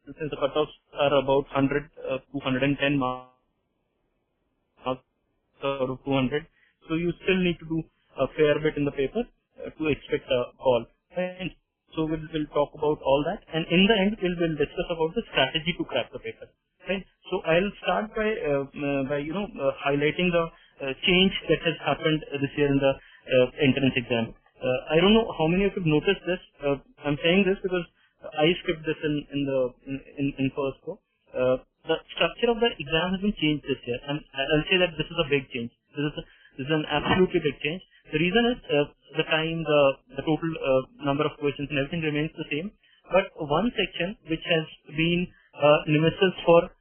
since the cutoffs are about 100 to 110 marks out of 200, so you still need to do a fair bit in the paper to expect a call. And so we'll talk about all that, and in the end we'll discuss about the strategy to crack the paper. Right. So I'll start by highlighting the change that has happened this year in the entrance exam. I don't know how many of you have noticed this. I'm saying this because I skipped this in first go. The structure of the exam has been changed this year, and I'll say that this is a big change. This is an absolutely big change. The reason is the time, the total number of questions and everything remains the same. But one section which has been nemesis for,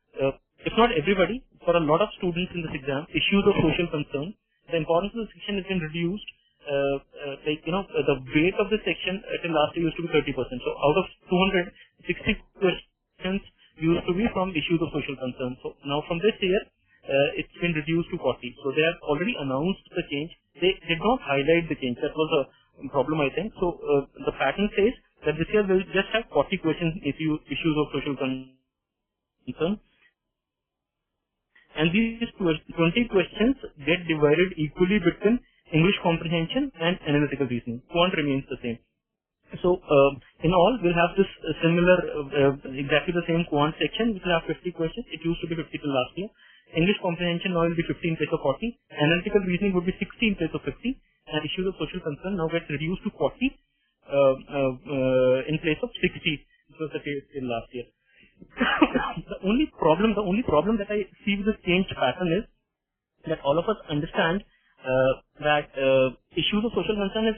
if not everybody, for a lot of students in this exam, issues of social concern. The importance of the section has been reduced. The weight of the section till last year used to be 30%. So out of 260 questions used to be from issues of social concern. So now from this year, it's been reduced to 40. So they have already announced the change. They did not highlight the change. That was a problem, I think. So the pattern says that this year we'll just have 40 questions issues of social concern. And these 20 questions get divided equally between English comprehension and analytical reasoning. Quant remains the same. So in all, we'll have this similar, exactly the same quant section, which will have 50 questions. It used to be 50 till last year. English comprehension now will be 50 in place of 40. Analytical reasoning would be 60 in place of 50. And issues of social concern now gets reduced to 40 in place of 60, which was the case in last year. The only problem that I see with this change pattern is that all of us understand that issues of social concern is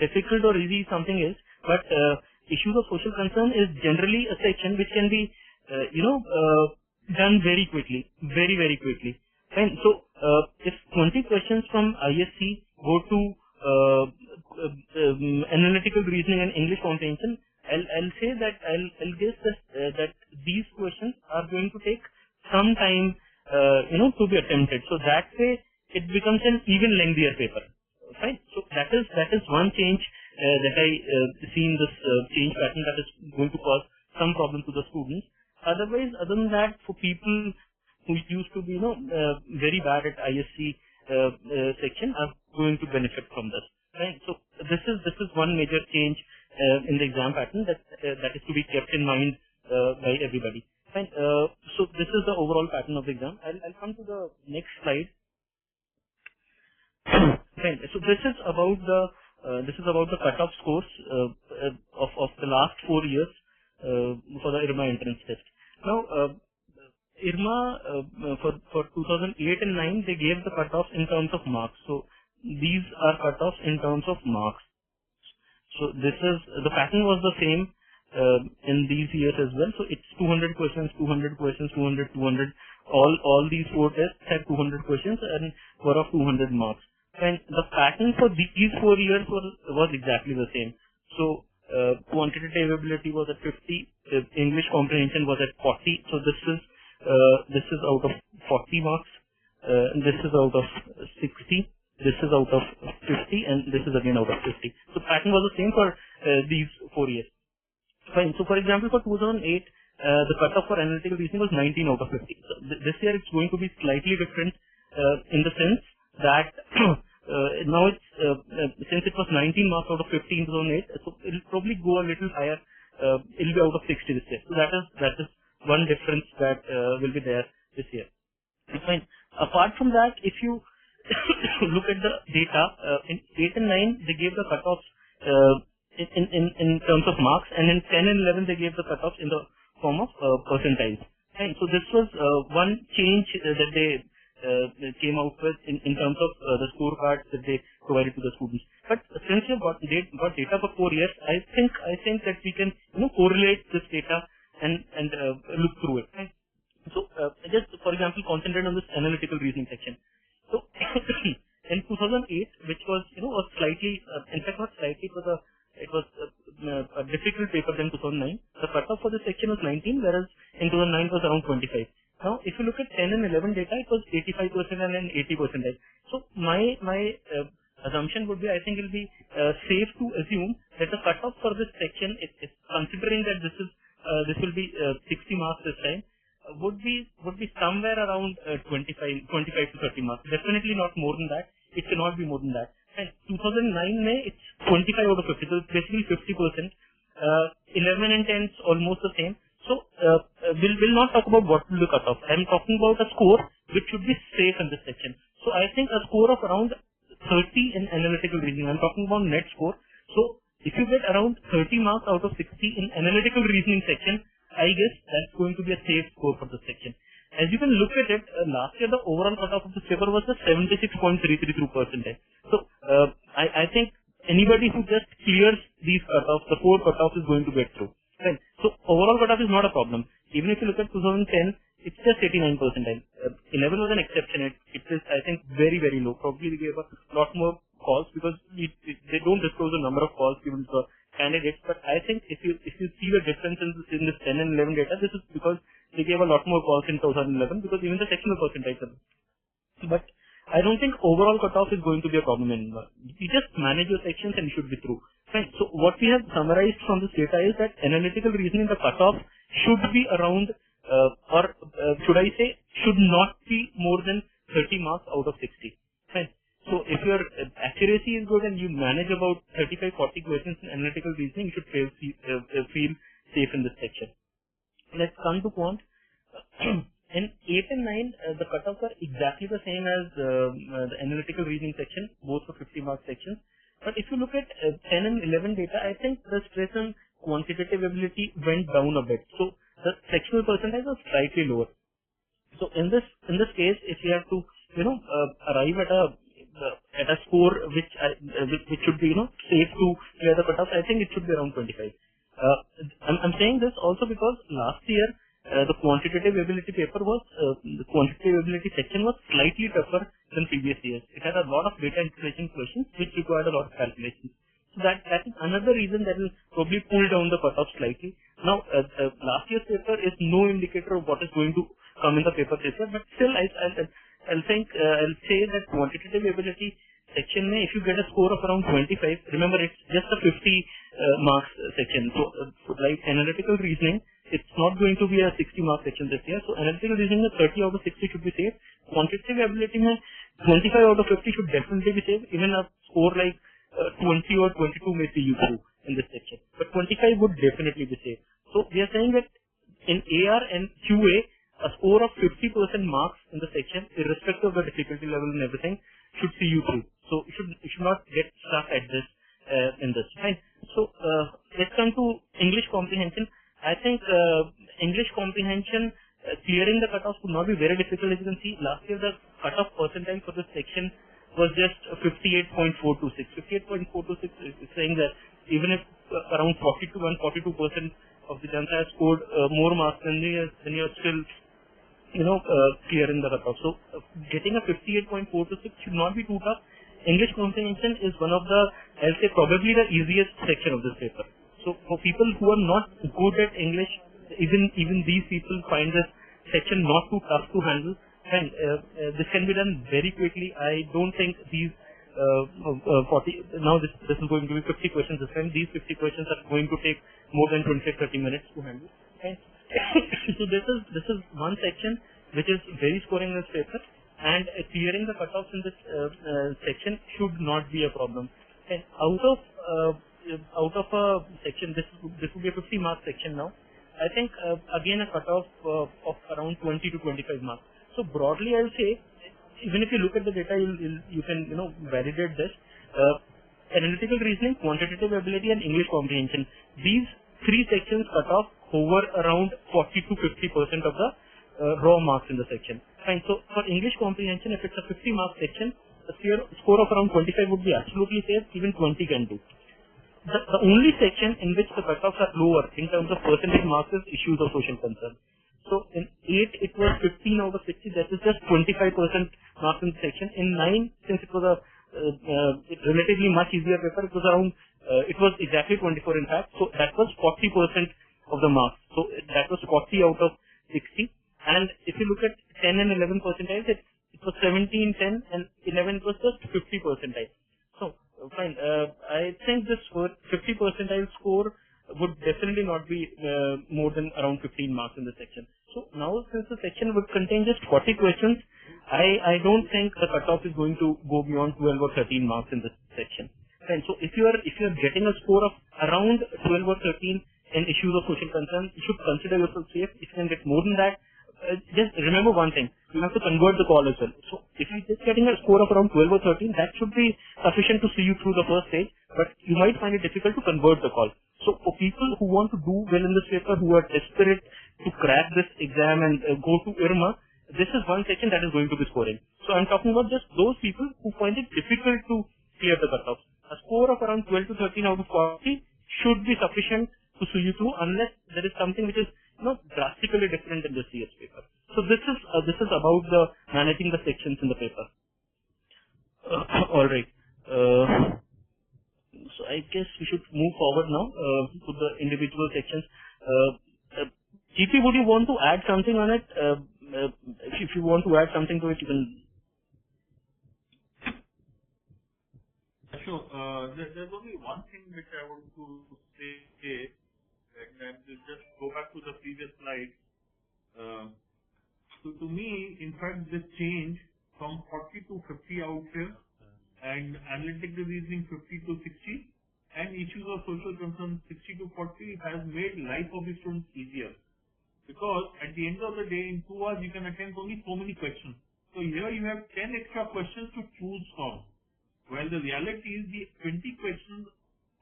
difficult or easy, something else, but issues of social concern is generally a section which can be, done very quickly, very, very quickly. Fine. So, if 20 questions from ISC go to analytical reasoning and English comprehension, I'll say that I'll guess that these questions are going to take some time, to be attempted. So that way, it becomes an even lengthier paper. Right? So that is one change that I see in this change pattern that is going to cause some problem to the students. Otherwise, other than that, for people who used to be very bad at ISC section are going to benefit from this. Right? So this is one major change in the exam pattern that is to be kept in mind by everybody. Right? So this is the overall pattern of the exam. I'll come to the next slide. Right. So this is about the cutoff scores of the last 4 years for the IRMA entrance test. Now, IRMA for 2008 and 9 they gave the cutoffs in terms of marks. So these are cutoffs in terms of marks. So the pattern was the same in these years as well. So it's 200 questions, 200 questions, 200, 200. All these 4 tests had 200 questions and were of 200 marks. And the pattern for these 4 years was exactly the same. So quantitative ability was at 50, English comprehension was at 40. So this is out of 40 marks, and this is out of 60. This is out of 50, and this is again out of 50. So pattern was the same for these 4 years. Fine. So for example, for 2008, the cutoff for analytical reasoning was 19 out of 50. So this year it's going to be slightly different in the sense that now it's since it was 19 marks out of 50 in 2008, so it'll probably go a little higher. It'll be out of 60 this year. So that is one difference that will be there this year. Fine. Apart from that, if you look at the data, in 8 and 9 they gave the cutoffs in terms of marks, and in 10 and 11 they gave the cutoffs in the form of percentiles. And so this was one change that they came out with in terms of the scorecards that they provided to the students. But since you've got data for 4 years, I think that we can correlate this data and look through it. Right? So just for example, concentrate on this analytical reasoning section. So in 2008, which was was slightly, in fact not slightly, it was a difficult paper than 2009. The cutoff for this section was 19, whereas in 2009 was around 25. Now, if you look at 10 and 11 data, it was 85% and an 80%. So my assumption would be, I think it will be safe to assume that the cutoff for this section is considering that this is this will be 60 marks this time, would be somewhere around 25 to 30 marks. Definitely not more than that. It cannot be more than that. And 2009 May, it's 25 out of 50, so it's basically 50%. 11 and 10 is almost the same. So we'll not talk about what will be cut off. I'm talking about a score which should be safe in this section. So I think a score of around 30 in analytical reasoning. I'm talking about net score. So if you get around 30 marks out of 60 in analytical reasoning section, I guess that's going to be a safe score for this section. As you can look at it, last year the overall cutoff of this paper was a 76.332%. So I think anybody who just clears these cutoffs, the 4 cutoffs, is going to get through. Right. So overall cutoff is not a problem. Even if you look at 2010, it's just 89%. 11 was an exception. It is, I think, very, very low. Probably they gave a lot more calls because they don't disclose the number of calls given to the candidates. But I think if you see the difference in this 10 and 11 data, this is because they gave a lot more calls in 2011 because even the sectional percentage. But I don't think overall cutoff is going to be a problem anymore. You just manage your sections and you should be through. Fine. So what we have summarized from this data is that analytical reasoning, the cutoff should be around, should I say, should not be more than 30 marks out of 60. Fine. So if your accuracy is good and you manage about 35-40 questions in analytical reasoning, you should feel safe in this section. Let's come to quant. In 8 and 9, the cutoffs are exactly the same as the analytical reasoning section, both for 50 mark sections. But if you look at 10 and 11 data, I think the stress on quantitative ability went down a bit. So the sectional percentage was slightly lower. So in this case, if you have to arrive at a score which should be safe to clear the cutoff, I think it should be around 25. I'm saying this also because last year the quantitative ability paper was the quantitative ability section was slightly tougher than previous years. It had a lot of data integration questions which required a lot of calculations. So that is another reason that will probably pull down the cutoff slightly. Now last year's paper is no indicator of what is going to come in the paper this year, but still I'll say that quantitative ability section may, if you get a score of around 25, remember it's just a 50 marks section. So like analytical reasoning, it's not going to be a 60 mark section this year. So analytical reasoning, 30 out of 60 should be safe. Quantitative ability, 25 out of 50 should definitely be safe. Even a score like 20 or 22 may see you through in this section. But 25 would definitely be safe. So we are saying that in AR and QA, a score of 50% marks in the section, irrespective of the difficulty level and everything, should see you through. So you should not get stuck at this in this. Fine. So let's come to English comprehension. I think English comprehension clearing the cutoff would not be very difficult. As you can see, last year the cutoff percentile for this section was just 58.426. 58.426 is saying that even if around 42% of the junta has scored more marks than you are still clearing the cutoff. So getting a 58.426 should not be too tough. English comprehension is one of the, I'll say, probably the easiest section of this paper. So for people who are not good at English, even these people find this section not too tough to handle, and this can be done very quickly. I don't think these 40 now this is going to be 50 questions this time. These 50 questions are going to take more than 25-30 minutes to handle. Okay. So this is one section which is very scoring this paper, and clearing the cutoffs in this section should not be a problem. And out of a section, this would be a 50 mark section now. I think again a cutoff of around 20 to 25 marks. So broadly, I'll say, even if you look at the data, you can validate this. Analytical reasoning, quantitative ability, and English comprehension. These three sections cut off over around 40 to 50% of the raw marks in the section. Fine. So for English comprehension, if it's a 50 mark section, a score of around 25 would be absolutely safe. Even 20 can do. The only section in which the cutoffs are lower in terms of percentage marks is issues of social concern. So in 8 it was 15 out of 60. That is just 25% marks in the section. In 9, since it was a relatively much easier paper, it was around it was exactly 24 in fact. So that was 40% of the marks. So that was 40 out of 60. And if you look at 10 and 11 percentiles, it was 17, 10, and 11 was just 50 percentile. So fine. I think this 50 percentile score would definitely not be more than around 15 marks in the section. So now since the section would contain just 40 questions, I don't think the cutoff is going to go beyond 12 or 13 marks in this section. And so if you are getting a score of around 12 or 13 in issues of social concern, you should consider yourself safe. If you can get more than that, just remember one thing, you have to convert the call as well. So if you're just getting a score of around 12 or 13, that should be sufficient to see you through the first stage, but you might find it difficult to convert the call. So for people who want to do well in this paper, who are desperate to crack this exam and go to IRMA, this is one section that is going to be scoring. So I'm talking about just those people who find it difficult to clear the cutoff. A score of around 12 to 13 out of 40 should be sufficient to see you through, unless there is something which is drastically different in the CS paper. So this is about the managing the sections in the paper. All right. So I guess we should move forward now to the individual sections. GP, would you want to add something on it? If you want to add something to it, you can. Sure. There's only one thing which I want to say, and just go back to the previous slide. So to me, in fact, this change from 40 to 50 out here, and analytical reasoning 50 to 60, and issues of social concern 60 to 40 has made life of the students easier. Because at the end of the day, in 2 hours, you can attempt only so many questions. So here you have 10 extra questions to choose from. Well, the reality is the 20 questions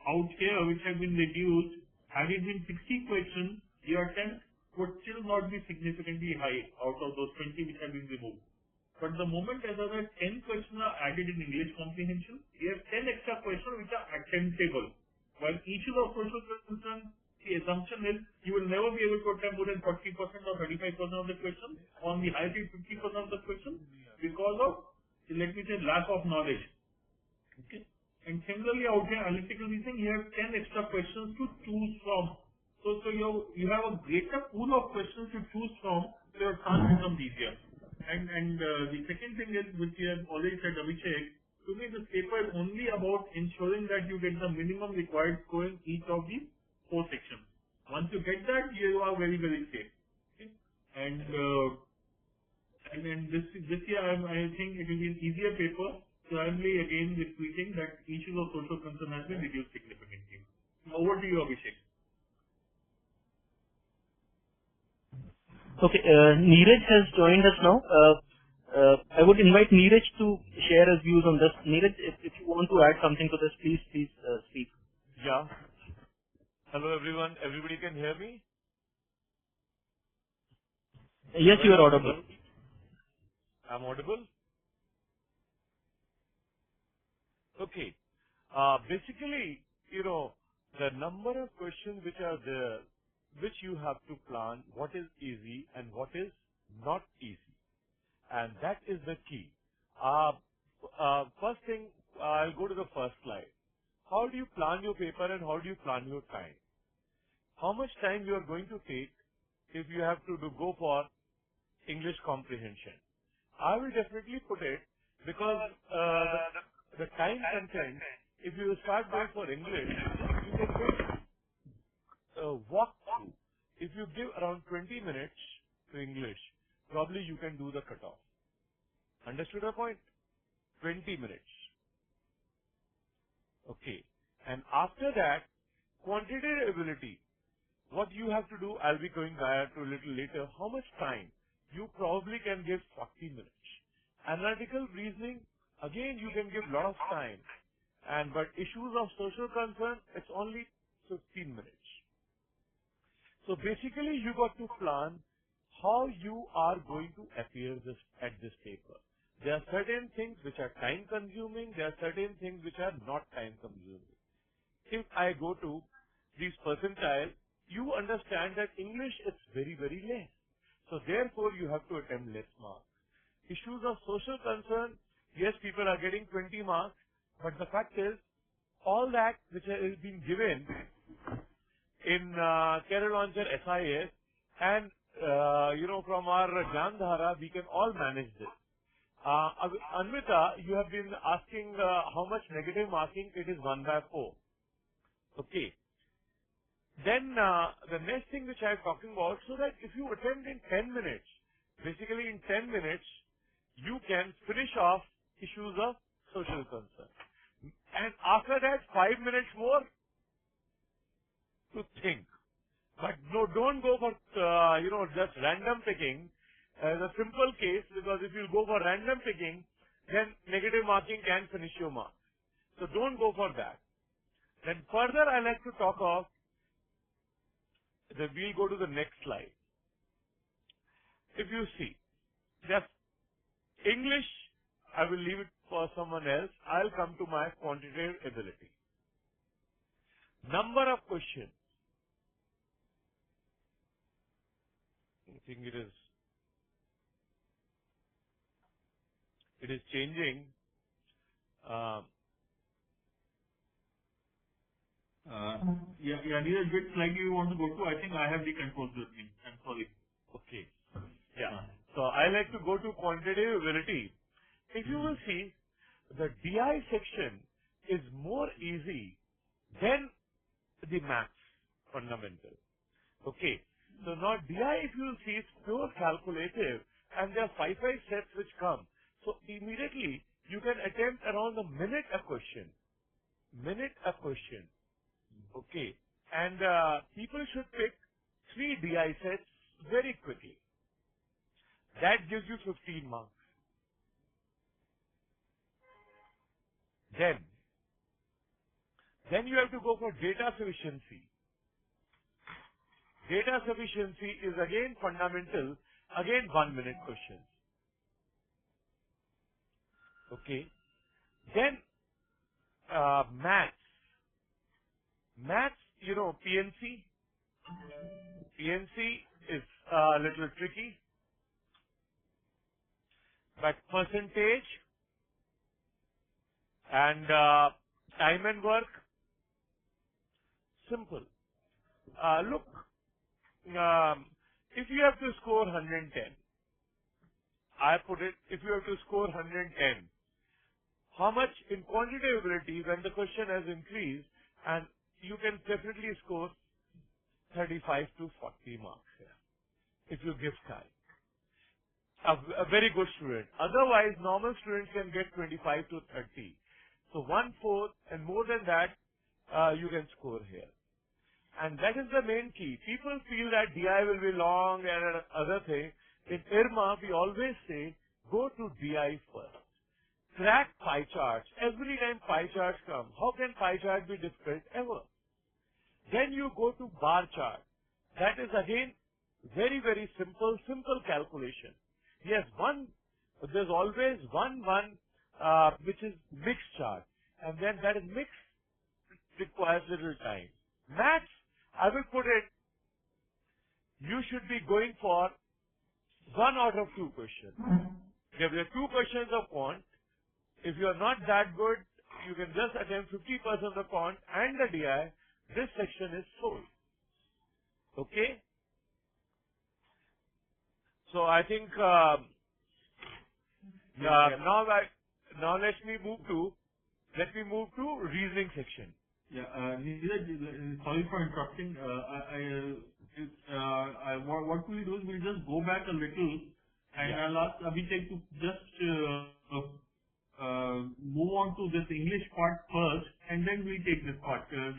out here which have been reduced, had it been 60 questions, your attempt would still not be significantly high out of those 20 which have been removed. But the moment as other 10 questions are added in English comprehension, you have 10 extra questions which are attemptable. While each of social concern, the assumption is you will never be able to attempt more than 40% or 35% of the question, on the high rate 50% of the question, because of, let me say, lack of knowledge. Okay. And similarly out here, analytical reasoning, you have 10 extra questions to choose from. So you have a greater pool of questions to choose from, so your task becomes easier. And the second thing is, which you have already said, Abhishek, to me this paper is only about ensuring that you get the minimum required score in each of the 4 sections. Once you get that, you are very, very safe. Okay? And then this year I think it will be an easier paper. So I am again repeating that issues of social concern has been reduced significantly. Over to you, Abhishek. Okay, Niraj has joined us now. I would invite Niraj to share his views on this. Niraj, if you want to add something to this, please speak. Yeah. Hello everyone. Everybody can hear me? Yes, you are audible. I'm audible? Okay. Basically, the number of questions which are there, which you have to plan what is easy and what is not easy. And that is the key. First thing, I'll go to the first slide. How do you plan your paper and how do you plan your time? How much time you are going to take if you have to go for English comprehension? I will definitely put it because the time content, if you start going for English, you can walk through. If you give around 20 minutes to English, probably you can do the cutoff. Understood the point? 20 minutes. Okay. And after that, quantitative ability. What you have to do, I'll be going back to a little later. How much time? You probably can give 40 minutes. Analytical reasoning, again, you can give a lot of time. But issues of social concern, it's only 15 minutes. So basically, you got to plan how you are going to appear at this paper. There are certain things which are time consuming. There are certain things which are not time consuming. If I go to these percentile, you understand that English is very, very less. So therefore, you have to attempt less marks. Issues of social concern, yes, people are getting 20 marks, but the fact is, all that which has been given in Career Launcher SIS and, from our Jandhara, we can all manage this. Anvita, you have been asking how much negative marking. It is 1/4. Okay. Then the next thing which I am talking about, so that if you attempt in 10 minutes, basically in 10 minutes, you can finish off issues of social concern. And after that, 5 minutes more to think. But no, don't go for, just random picking as a simple case, because if you go for random picking, then negative marking can finish your mark. So don't go for that. Then further, I like to talk of, then we'll go to the next slide. If you see, just English, I will leave it for someone else. I'll come to my quantitative ability. Number of questions. I think it is changing. Niraj, which slide you want to go to? I think I have the controls with me. I'm sorry. Okay. Yeah. So I like to go to quantitative ability. If you will see, the DI section is more easy than the maths fundamental. Okay. So now DI, if you will see, is pure calculative, and there are 5 sets which come. So immediately you can attempt around a minute a question. Okay. And people should pick 3 DI sets very quickly. That gives you 15 marks. Then you have to go for data sufficiency. Data sufficiency is again fundamental, again 1 minute questions. Okay. Then maths. Maths, PNC. PNC is a little tricky. But percentage and time and work, simple. Look, if you have to score 110, I put it, if you have to score 110, how much in quantitative ability when the question has increased, and you can definitely score 35 to 40 marks here, if you give time. A very good student. Otherwise, normal students can get 25 to 30. So 1/4 and more than that, you can score here. And that is the main key. People feel that DI will be long and other thing. In IRMA, we always say, go to DI first. Crack pie charts. Every time pie charts come, how can pie chart be difficult ever? Then you go to bar chart. That is again very, very simple calculation. Yes, there's always one which is mixed chart, and then that is mixed requires little time. Maths, I will put it, you should be going for 1 out of 2 questions. If there are 2 questions of quant, if you are not that good, you can just attempt 50% of the quant and the DI. This section is sold. Okay? So I think now let me move to reasoning section. Yeah, Niraj, sorry for interrupting. What we'll do is we'll just go back a little, and I'll ask Abhishek to just move on to this English part first, and then we'll take this part, the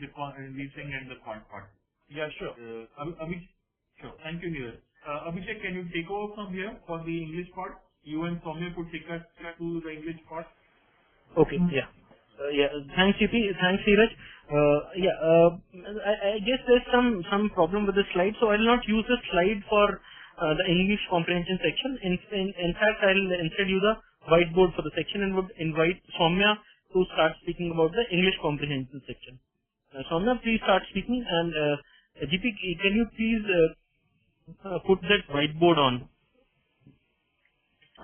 reasoning and the quant part. Yeah, sure. Abhishek, sure. Thank you, Niraj. Abhishek, can you take over from here for the English part? You and Soumya could take us to the English part. Okay, yeah. Thanks, GP. Thanks, Niraj. I guess there's some problem with the slide, so I'll not use the slide for the English comprehension section. In fact, I'll instead use the whiteboard for the section and would invite Soumya to start speaking about the English comprehension section. Soumya, please start speaking, and GP, can you please put that whiteboard on?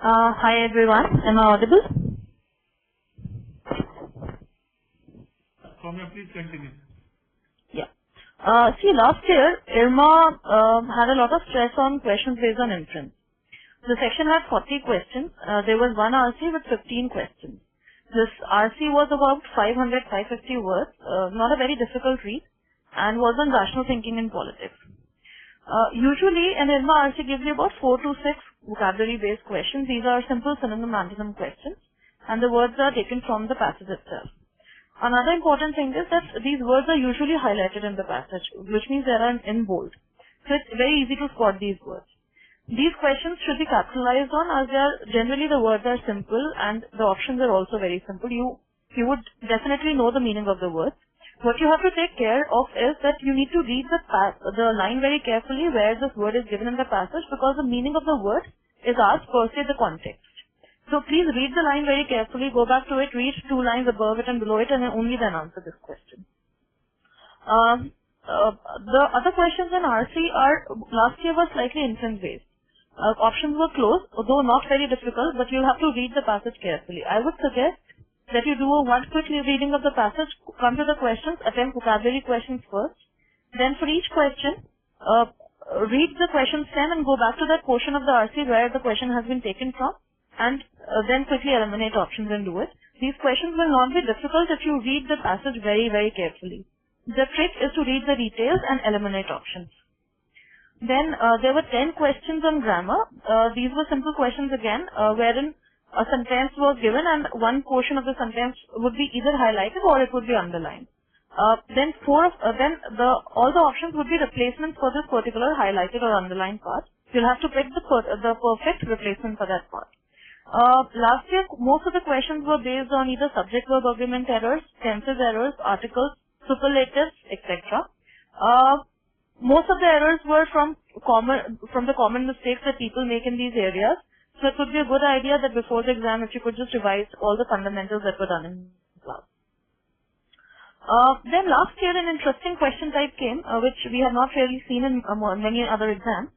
Hi everyone, am I audible? Soumya, please continue. Yeah. See, last year, IRMA had a lot of stress on questions based on inference. The section had 40 questions. There was one RC with 15 questions. This RC was about 500-550 words, not a very difficult read. and was on rational thinking in politics. Usually, an IRMA RC gives you about 4 to 6 vocabulary-based questions. These are simple synonym-antonym questions, and the words are taken from the passage itself. Another important thing is that these words are usually highlighted in the passage, which means they are in bold. So it's very easy to spot these words. These questions should be capitalized on, as they are generally the words are simple and the options are also very simple. You would definitely know the meaning of the words. What you have to take care of is that you need to read the line very carefully where this word is given in the passage, because the meaning of the word is asked per se the context. So please read the line very carefully, go back to it, read 2 lines above it and below it, and only then answer this question. The other questions in RC last year were slightly inference based. Options were close, although not very difficult, but you'll have to read the passage carefully. I would suggest that you do one quick reading of the passage, come to the questions, attempt vocabulary questions first. Then for each question, read the question stem and go back to that portion of the RC where the question has been taken from, and then quickly eliminate options and do it. These questions will not be difficult if you read the passage very, very carefully. The trick is to read the details and eliminate options. Then there were 10 questions on grammar. These were simple questions again, wherein a sentence was given and one portion of the sentence would be either highlighted or it would be underlined. Then all the options would be replacements for this particular highlighted or underlined part. You'll have to pick the perfect replacement for that part. Last year, most of the questions were based on either subject-verb agreement errors, tenses errors, articles, superlatives, etc. Most of the errors were from the common mistakes that people make in these areas. So it would be a good idea that before the exam, if you could just revise all the fundamentals that were done in class. Then last year, an interesting question type came, which we have not really seen in many other exams.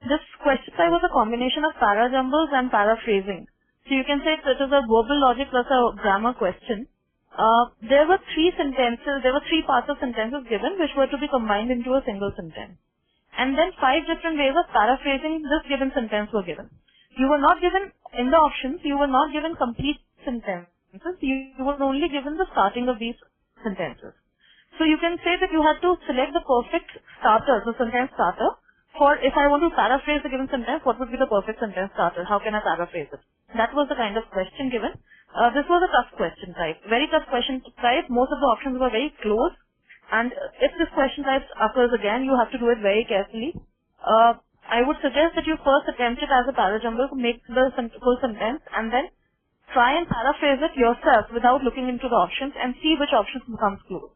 This question type was a combination of para-jumbles and paraphrasing. So you can say it is a verbal logic plus a grammar question. There were 3 parts of sentences given, which were to be combined into a single sentence. And then 5 different ways of paraphrasing this given sentence were given. You were not given, in the options, you were not given complete sentences. You were only given the starting of these sentences. So you can say that you have to select the perfect starter, the sentence starter, for if I want to paraphrase the given sentence, what would be the perfect sentence starter? How can I paraphrase it? That was the kind of question given. This was a tough question type. Very tough question type. Most of the options were very close. And if this question type occurs again, you have to do it very carefully. I would suggest that you first attempt it as a parajumble to make the full sentence and then try and paraphrase it yourself without looking into the options and see which options becomes close.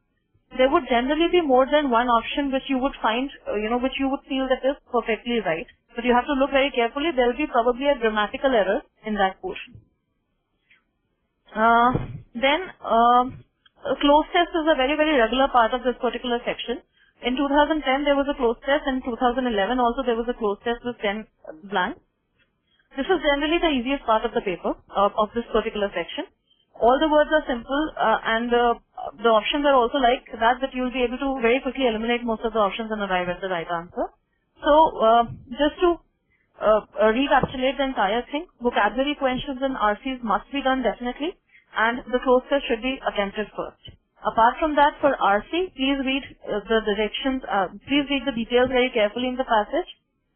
There would generally be more than one option which you would find, which you would feel that is perfectly right. But you have to look very carefully. There will be probably a grammatical error in that portion. Then, a cloze test is a very, very regular part of this particular section. In 2010, there was a cloze test, and in 2011 also there was a cloze test with 10 blanks. This is generally the easiest part of the paper, of this particular section. All the words are simple, and the options are also like that you'll be able to very quickly eliminate most of the options and arrive at the right answer. So, just to recapitulate the entire thing, vocabulary questions in RCs must be done definitely, and the cloze test should be attempted first. Apart from that, for RC, please read the directions, please read the details very carefully in the passage.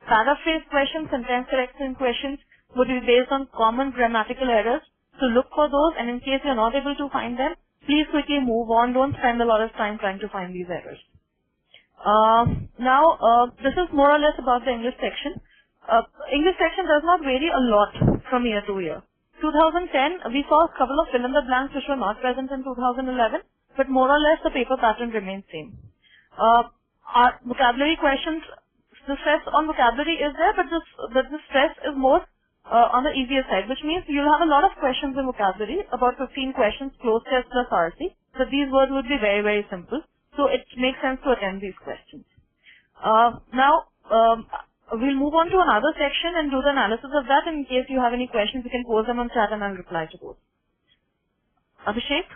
Paraphrase questions, sentence correction questions would be based on common grammatical errors. So look for those, and in case you're not able to find them, please quickly move on. Don't spend a lot of time trying to find these errors. This is more or less about the English section. English section does not vary a lot from year to year. 2010, we saw a couple of fill in the blanks which were not present in 2011. But more or less the paper pattern remains same. Our vocabulary questions, the stress on vocabulary is there, but the stress is more on the easier side, which means you'll have a lot of questions in vocabulary, about 15 questions, cloze test plus RC. But these words would be very, very simple. So it makes sense to attend these questions. We'll move on to another section and do the analysis of that. In case you have any questions, you can pose them on chat and I'll reply to those. Abhishek?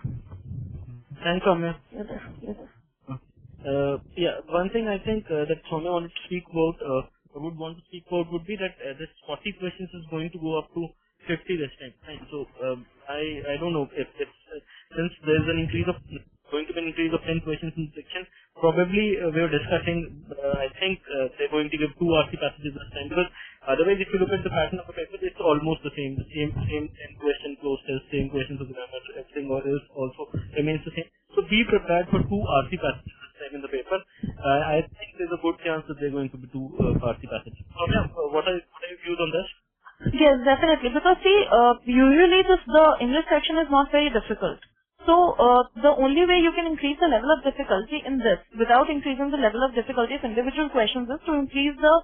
Thanks, Soumya. Yes, sir. One thing I think that Soumya wanted to speak about, would be that this 40 questions is going to go up to 50 this time. Right? So I don't know if it's since there's going to be an increase of 10 questions in section, probably we were discussing, I think they're going to give 2 RC passages this time, because otherwise if you look at the pattern of the paper, it's almost the same question, close test, same questions of grammar, everything else also remains the same. So be prepared for 2 RC passages this time in the paper. I think there's a good chance that they're going to be 2 RC passages. What are your views on this? Yes, definitely. Because see, usually the English section is not very difficult. So, the only way you can increase the level of difficulty in this, without increasing the level of difficulty of individual questions, is to increase the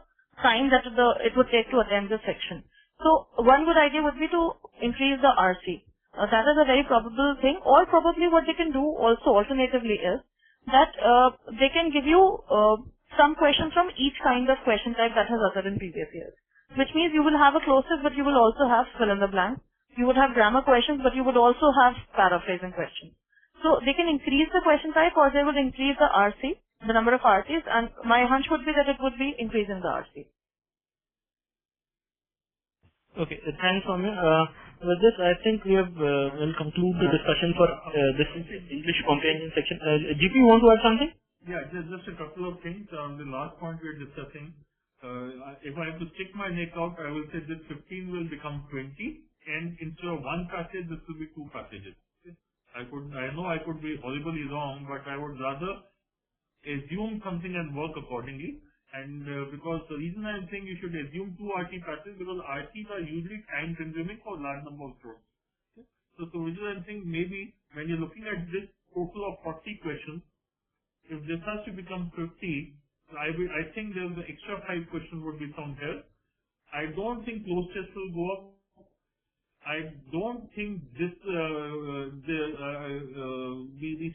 time that it would take to attend this section. So, one good idea would be to increase the RC. That is a very probable thing. Or probably what they can do also alternatively is that they can give you some questions from each kind of question type that has occurred in previous years. Which means you will have a closest, but you will also have fill in the blank. You would have grammar questions, but you would also have paraphrasing questions. So they can increase the question type, or they would increase the RC, the number of RCs, and my hunch would be that it would be increasing the RC. Okay, thanks, Soumya. With this, I think we have will conclude the discussion for this English comprehension section. GP, you want to add something? Yeah, just a couple of things. On the last point we are discussing, if I have to stick my neck out, I will say this 15 will become 20. And instead of 1 passage, this will be 2 passages. Okay? I know I could be horribly wrong, but I would rather assume something and work accordingly. And because the reason I am saying you should assume 2 RT passages, because RTs are usually time consuming for a large number of students. Okay? So which is I think maybe when you're looking at this total of 40 questions, if this has to become 50, I think there's the extra 5 questions would be some help. I don't think close test will go up. I don't think this the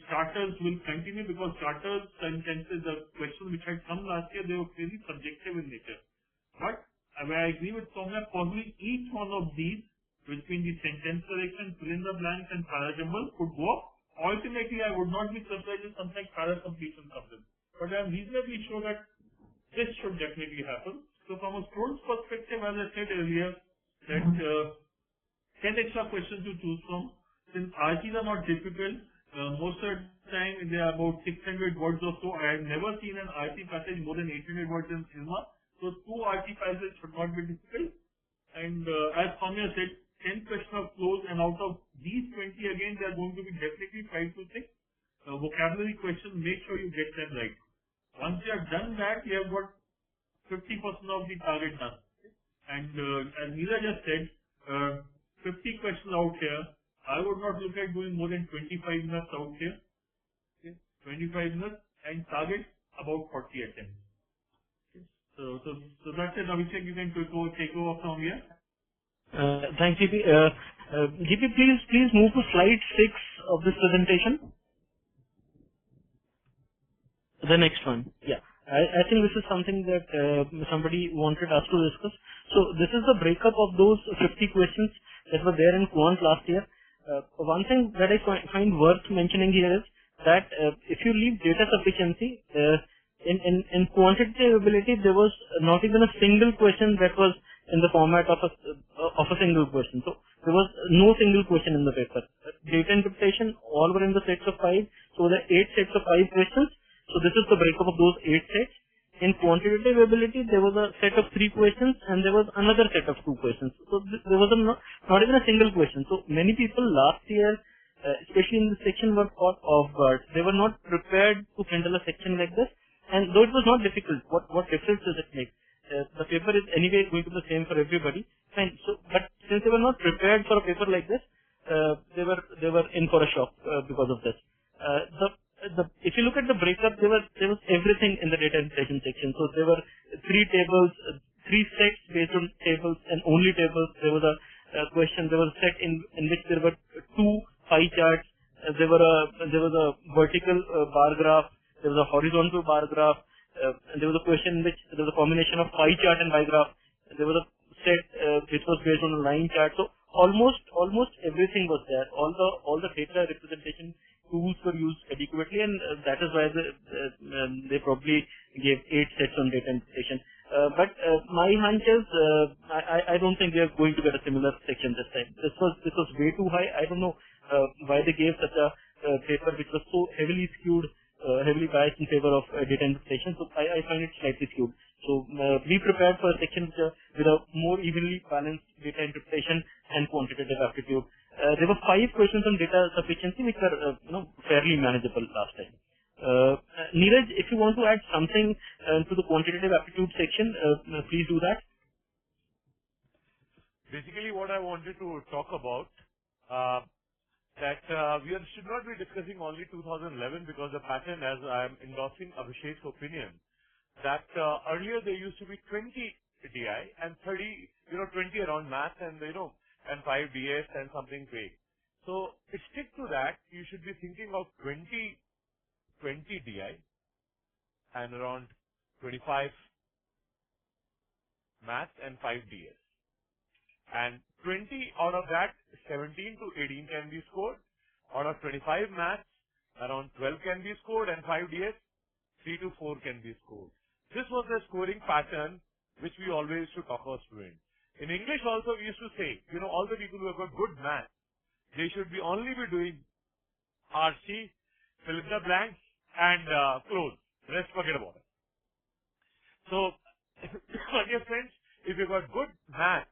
starters will continue, because starters sentences, the questions which had come last year, they were fairly subjective in nature. But I agree with Soumya, possibly each one of these between the sentence correction, fill in the blanks and para jumble could go up. Ultimately, I would not be surprised if something like para completion comes in. But I am reasonably sure that this should definitely happen. So from a student's perspective, as I said earlier, that 10 extra questions to choose from. Since RTs are not difficult, most of the time they are about 600 words or so. I have never seen an RT passage more than 800 words in IRMA. So 2 RT passages should not be difficult. And as Soumya said, 10 questions of close, and out of these 20 again, they are going to be definitely 5 to 6 vocabulary questions. Make sure you get them right. Once you have done that, you have got 50% of the target done. And as Niraj just said, 50 questions out here, I would not look at doing more than 25 minutes out here. Okay? 25 minutes and target about 40 attempts. Okay? So that's it. Abhishek, you can take over from here. Thanks, GP. GP, please move to slide 6 of this presentation. The next one. Yeah. I think this is something that somebody wanted us to discuss. So this is the breakup of those 50 questions that were there in Quant last year. One thing that I find worth mentioning here is that if you leave data sufficiency, in quantitative ability, there was not even a single question that was in the format of a single question. So there was no single question in the paper. Data interpretation, all were in the sets of 5. So there are 8 sets of 5 questions. So this is the breakup of those 8 sets. In quantitative ability, there was a set of 3 questions and there was another set of 2 questions. So there was not even a single question. So many people last year, especially in this section, were caught off guard. They were not prepared to handle a section like this. And though it was not difficult, what difference does it make? The paper is anyway going to be the same for everybody. Fine. So, but since they were not prepared for a paper like this, they were in for a shock because of this. If you look at the breakup, there was everything in the data interpretation section. So there were 3 tables, 3 sets based on tables and only tables. There was a question. There was a set in which there were 2 pie charts. There was a vertical bar graph. There was a horizontal bar graph. And there was a question in which there was a combination of pie chart and bar graph. There was a set which was based on a line chart. So almost everything was there. All the data representation tools were used adequately, and that is why they probably gave 8 sets on data interpretation. But my hunch is I don't think we are going to get a similar section this time. This was way too high. I don't know why they gave such a paper which was so heavily skewed heavily biased in favor of data interpretation, so I find it slightly skewed. So be prepared for a section with a more evenly balanced data interpretation and quantitative aptitude. There were 5 questions on data sufficiency which were fairly manageable last time. Niraj, if you want to add something to the quantitative aptitude section, please do that. Basically, what I wanted to talk about that we should not be discussing only 2011 because the pattern, as I am endorsing Abhishek's opinion, that earlier there used to be 20 DI and 30, 20 around math and and 5 DS and something vague. So stick to that. You should be thinking of 20 DI and around 25 math and 5 DS. And 20 out of that, 17 to 18 can be scored. Out of 25 maths, around 12 can be scored, and 5 DS, 3 to 4 can be scored. This was the scoring pattern which we always used to talk about students. In English also we used to say, all the people who have got good math, they should be only be doing RC, fill in the blanks, and close. Rest forget about it. So, dear friends, if you got good maths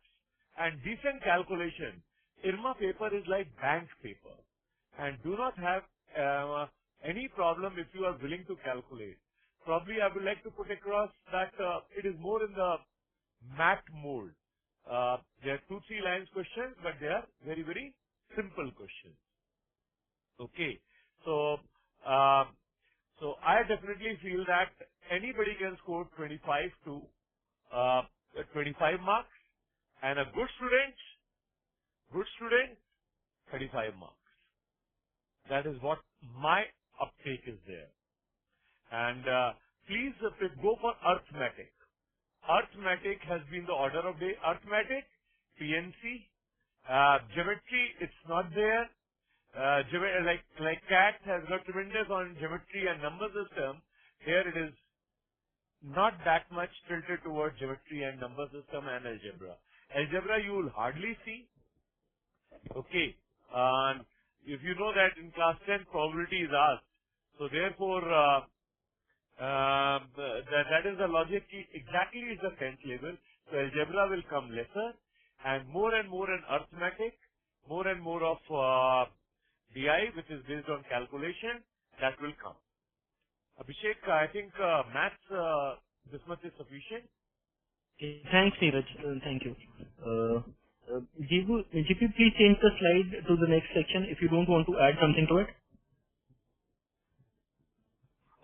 and decent calculation, IRMA paper is like bank paper, and do not have any problem if you are willing to calculate. Probably I would like to put across that it is more in the math mode. There are 2-3 lines questions, but they are very, very simple questions. Okay. So I definitely feel that anybody can score 25 to 25 marks, and a good student, 35 marks. That is what my uptake is there. And please go for arithmetic. Arithmetic has been the order of day. Arithmetic, PNC, geometry, it's not there. Like CAT has got tremendous on geometry and number system. Here it is not that much tilted towards geometry and number system and algebra. Algebra you will hardly see. Okay. And if you know that in class 10 probability is asked, so therefore that is the logic. Exactly is the 10th level. So algebra will come lesser, and more in arithmetic, more and more of DI, which is based on calculation, that will come. Abhishek, I think maths, this much is sufficient. Okay, thanks, Niraj. Thank you. GP, please change the slide to the next section if you don't want to add something to it.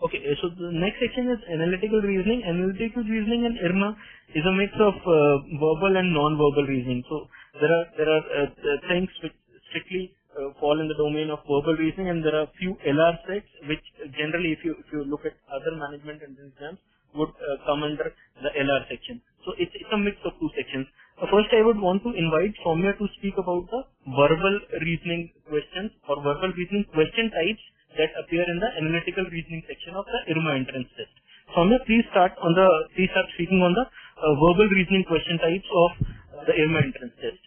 Okay, so the next section is analytical reasoning. Analytical reasoning in IRMA is a mix of verbal and non-verbal reasoning. So there are things which strictly fall in the domain of verbal reasoning, and there are few LR sets which generally, if you look at other management entrance exams, would come under the LR section. So it's a mix of 2 sections. First, I would want to invite Soumya to speak about the verbal reasoning questions or verbal reasoning question types that appear in the analytical reasoning section of the IRMA entrance test. Soumya, please start speaking on the verbal reasoning question types of the IRMA entrance test.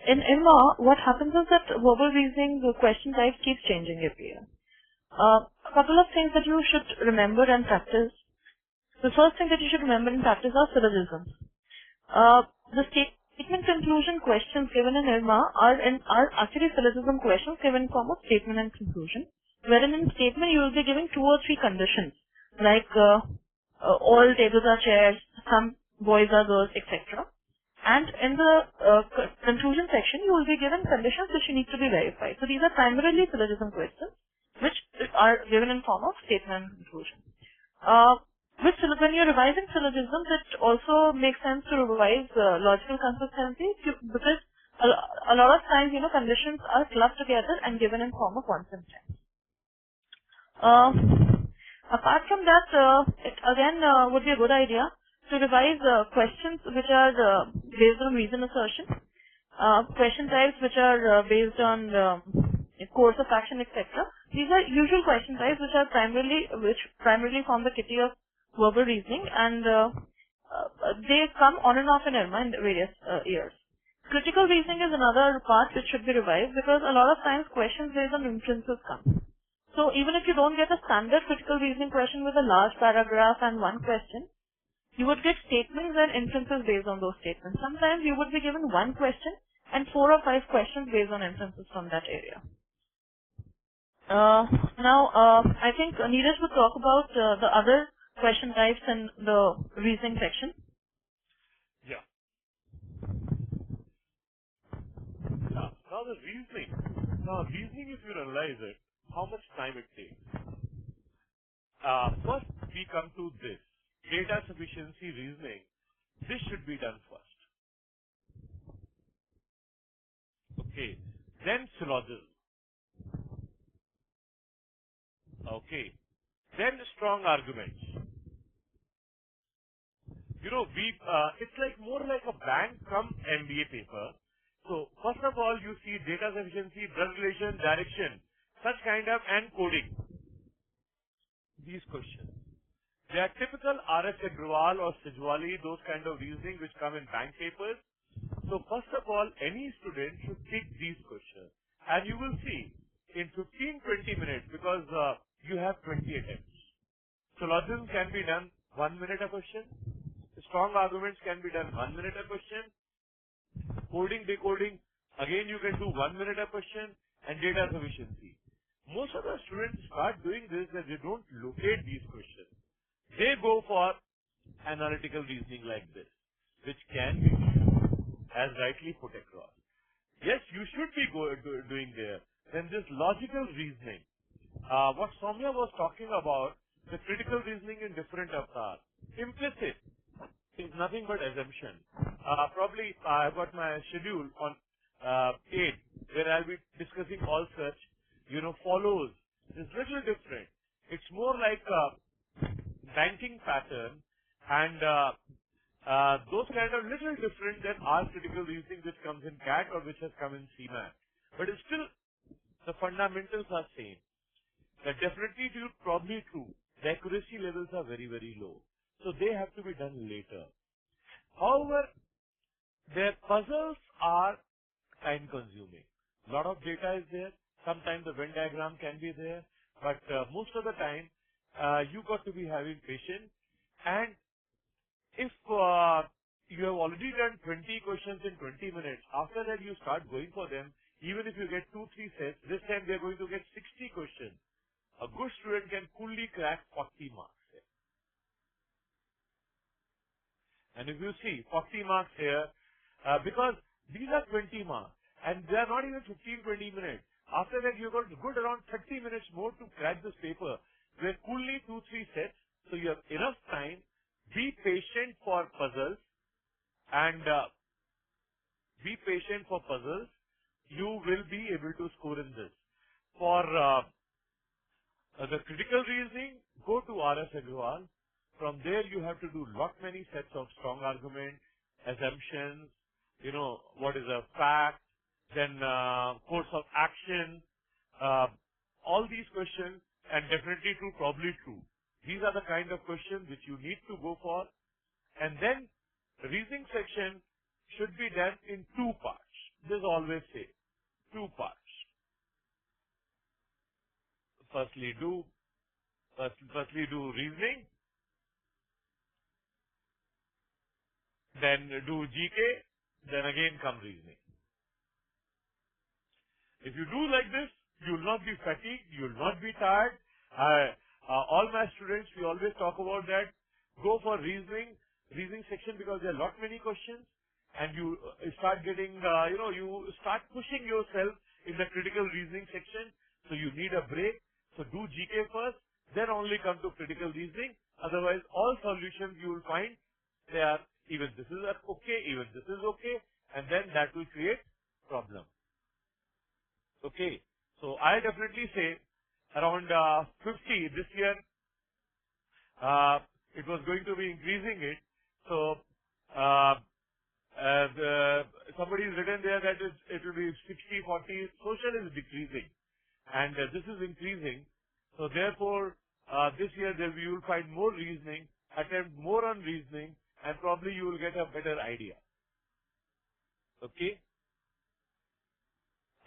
In IRMA, what happens is that verbal reasoning question types keeps changing every year. A couple of things that you should remember and practice. The first thing that you should remember and practice are syllogisms. The statement conclusion questions given in IRMA are actually syllogism questions given in form of statement and conclusion, wherein in statement you will be giving 2 or 3 conditions, like all tables are chairs, some boys are girls, etc. And in the conclusion section, you will be given conditions which need to be verified. So these are primarily syllogism questions, which are given in form of statement and conclusion. When you're revising syllogisms, it also makes sense to revise logical consistency because a lot of times, conditions are clubbed together and given in form of one sentence. Apart from that, it again would be a good idea to revise questions which are based on reason assertion, question types which are based on course of action, etc. These are usual question types which primarily form the kitty of verbal reasoning, and they come on and off in IRMA in various years. Critical reasoning is another part which should be revised because a lot of times questions based on inferences come. So even if you don't get a standard critical reasoning question with a large paragraph and one question, you would get statements and inferences based on those statements. Sometimes you would be given one question and 4 or 5 questions based on inferences from that area. I think Niraj would talk about the other question types in the reasoning section. Yeah. Now the reasoning. Now reasoning, if you analyze it, how much time it takes. First, we come to this. Data sufficiency reasoning. This should be done first. Okay. Then syllogism. Okay. Then strong arguments. You know, it's like more like a bank come MBA paper. So first of all, you see data sufficiency, blood relation, direction, such kind of, and coding. These questions. They are typical RS Agrawal or Sejwali, those kind of reasoning which come in bank papers. So first of all, any student should pick these questions. And you will see in 15-20 minutes, because you have 20 attempts. Syllogism can be done 1 minute a question. Strong arguments can be done 1 minute a question. Coding, decoding, again you can do 1 minute a question. And data sufficiency. Most of the students start doing this that they don't locate these questions. They go for analytical reasoning like this, which can be, as rightly put across. Yes, you should be doing there. Then this logical reasoning, what Soumya was talking about, the critical reasoning in different avatars. Implicit is nothing but assumption. Probably I've got my schedule on 8, where I'll be discussing all such, follows. It's little different. It's more like banking pattern, and those kind of little different than our critical reasoning which comes in CAT or which has come in CMAT. But it's still, the fundamentals are same. That definitely probably true. The accuracy levels are very, very low. So they have to be done later. However, their puzzles are time consuming. A lot of data is there. Sometimes the Venn diagram can be there. But most of the time, you got to be having patience, and if you have already done 20 questions in 20 minutes, after that you start going for them, even if you get 2-3 sets, this time they are going to get 60 questions. A good student can coolly crack 40 marks here. And if you see 40 marks here, because these are 20 marks, and they are not even 15-20 minutes. After that you got good around 30 minutes more to crack this paper. Where coolly 2-3 sets, so you have enough time. Be patient for puzzles, and be patient for puzzles. You will be able to score in this. For the critical reasoning, go to RS Agrawal. From there, you have to do many sets of strong argument, assumptions. What is a fact, then course of action. All these questions. And definitely true, probably true. These are the kind of questions which you need to go for. And then the reasoning section should be done in 2 parts. This always say 2 parts. Firstly do reasoning. Then do GK. Then again come reasoning. If you do like this, you will not be fatigued, you will not be tired. All my students, we always talk about that. Go for reasoning section, because there are many questions, and you start getting, you start pushing yourself in the critical reasoning section. So you need a break. So do GK first, then only come to critical reasoning. Otherwise, all solutions you will find, they are even this is okay, even this is okay, and then that will create problem. Okay. So I definitely say around 50 this year, it was going to be increasing it. So somebody has written there that it will be 60-40. Social is decreasing, and this is increasing. So therefore, this year you will find more reasoning, attempt more on reasoning, and probably you will get a better idea. Okay?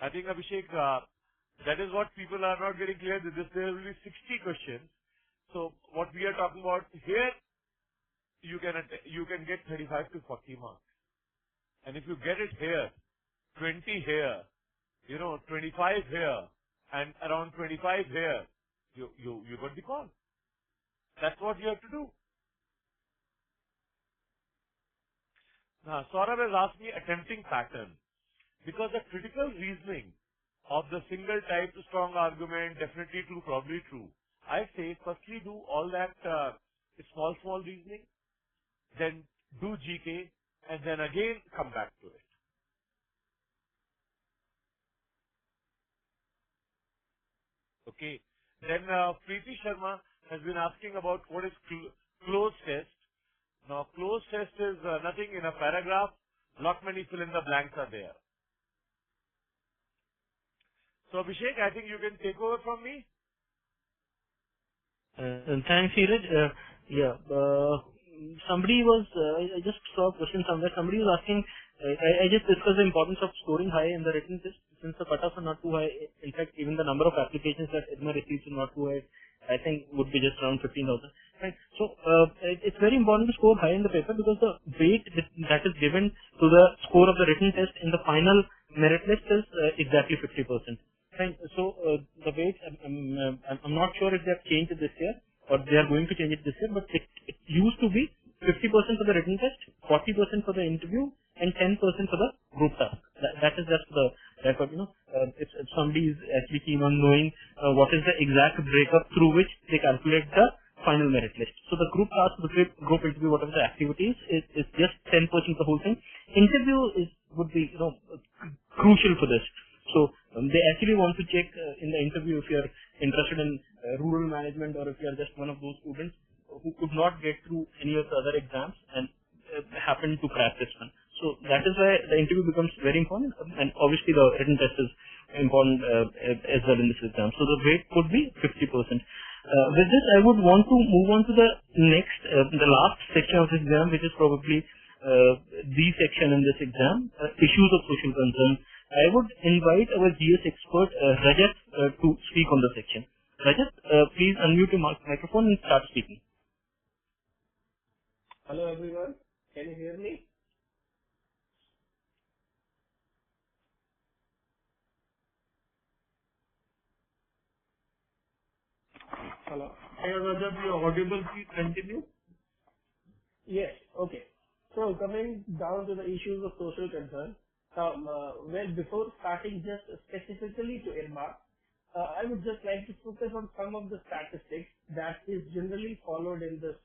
I think, Abhishek, that is what people are not getting clear. There will be 60 questions. So what we are talking about here, you can get 35 to 40 marks. And if you get it here, 20 here, 25 here, and around 25 here, you got the call. That's what you have to do. Now, Saurabh has asked me attempting pattern. Because the critical reasoning of the single type strong argument, definitely true, probably true. I say firstly do all that small reasoning, then do GK, and then again come back to it. Okay. Then Preeti Sharma has been asking about what is closed test. Now, closed test is nothing in a paragraph. Not many fill in the blanks are there. So, Abhishek, I think you can take over from me. Thanks, Niraj. Somebody was, I just saw a question somewhere. Somebody was asking, I just discussed the importance of scoring high in the written test since the cutoffs are not too high. In fact, even the number of applications that IRMA receives is not too high. I think would be just around 15,000. Right. So, it's very important to score high in the paper because the weight that is given to the score of the written test in the final merit list is exactly 50%. Right. So, the weight, I'm not sure if they have changed it this year or they are going to change it this year, but it used to be 50% for the written test, 40% for the interview, and 10% for the group task. That is just the record, if somebody is actually keen on knowing what is the exact breakup through which they calculate the final merit list. So the group task, the group interview, whatever the activities, is just 10% of the whole thing. Interview would be, crucial for this. So they actually want to check in the interview if you are interested in rural management or if you are just one of those students who could not get through any of the other exams and happen to crack this one. So that is why the interview becomes very important, and obviously the written test is important as well in this exam. So the weight could be 50%. With this, I would want to move on to the next, the last section of this exam, which is probably the section in this exam, issues of social concern. I would invite our GS expert, Rajat, to speak on the section. Rajat, please unmute your microphone and start speaking. Hello everyone, can you hear me? Hello. Hey, Rajat, you're audible. Please continue. Yes, okay. So coming down to the issues of social concern, before starting just specifically to IRMA, I would just like to focus on some of the statistics that is generally followed in this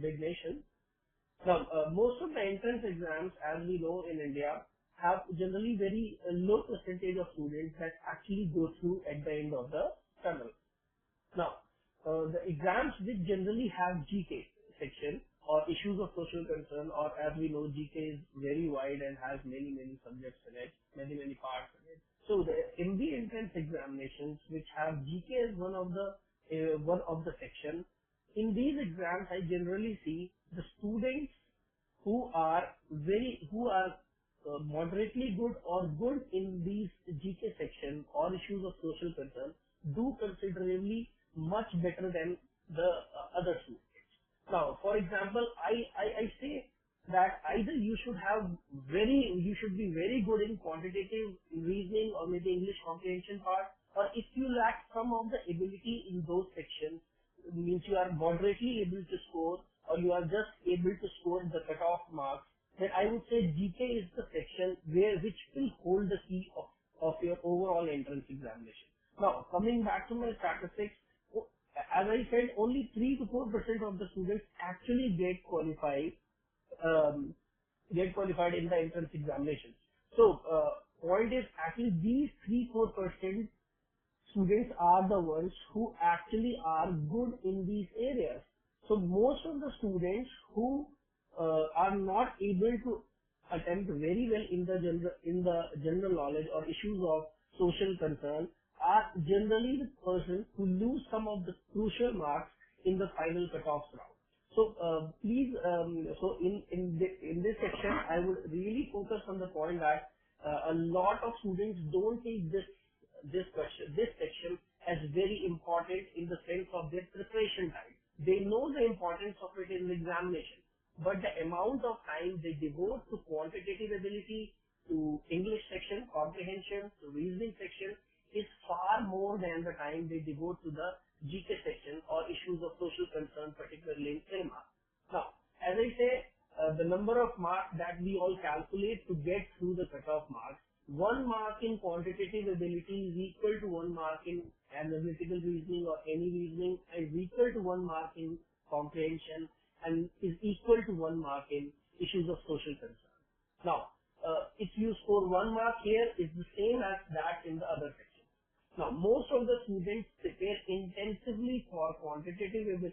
big nation. Now, most of the entrance exams, as we know in India, have generally very low percentage of students that actually go through at the end of the tunnel. Now, the exams which generally have GK section or issues of social concern, or as we know, GK is very wide and has many subjects in it, many parts in it. So the MB entrance examinations which have GK as one of the section, in these exams I generally see the students who are moderately good or good in these GK section or issues of social concern do considerably much better than the other students. Now, for example, I say that either you should be very good in quantitative reasoning or maybe English comprehension part, or if you lack some of the ability in those sections, means you are moderately able to score or you are just able to score the cutoff marks, then I would say GK is the section which will hold the key of your overall entrance examination. Now, coming back to my statistics, as I said, only 3 to 4% of the students actually get qualified in the entrance examinations. So, point is actually these 3-4% students are the ones who actually are good in these areas. So, most of the students who are not able to attempt very well in the general knowledge or issues of social concern are generally the person who lose some of the crucial marks in the final cutoff round. So please, so in this section, I would really focus on the point that a lot of students don't take this section as very important in the sense of their preparation time. They know the importance of it in the examination, but the amount of time they devote to quantitative ability, to English section, comprehension, to reasoning section is far more than the time they devote to the GK section or issues of social concern, particularly in IRMA. Now, as I say, the number of marks that we all calculate to get through the cutoff marks, 1 mark in quantitative ability is equal to 1 mark in analytical reasoning or any reasoning, is equal to 1 mark in comprehension, and is equal to 1 mark in issues of social concern. Now, if you score 1 mark here, it's the same as that in the other section. Now, most of the students prepare intensively for quantitative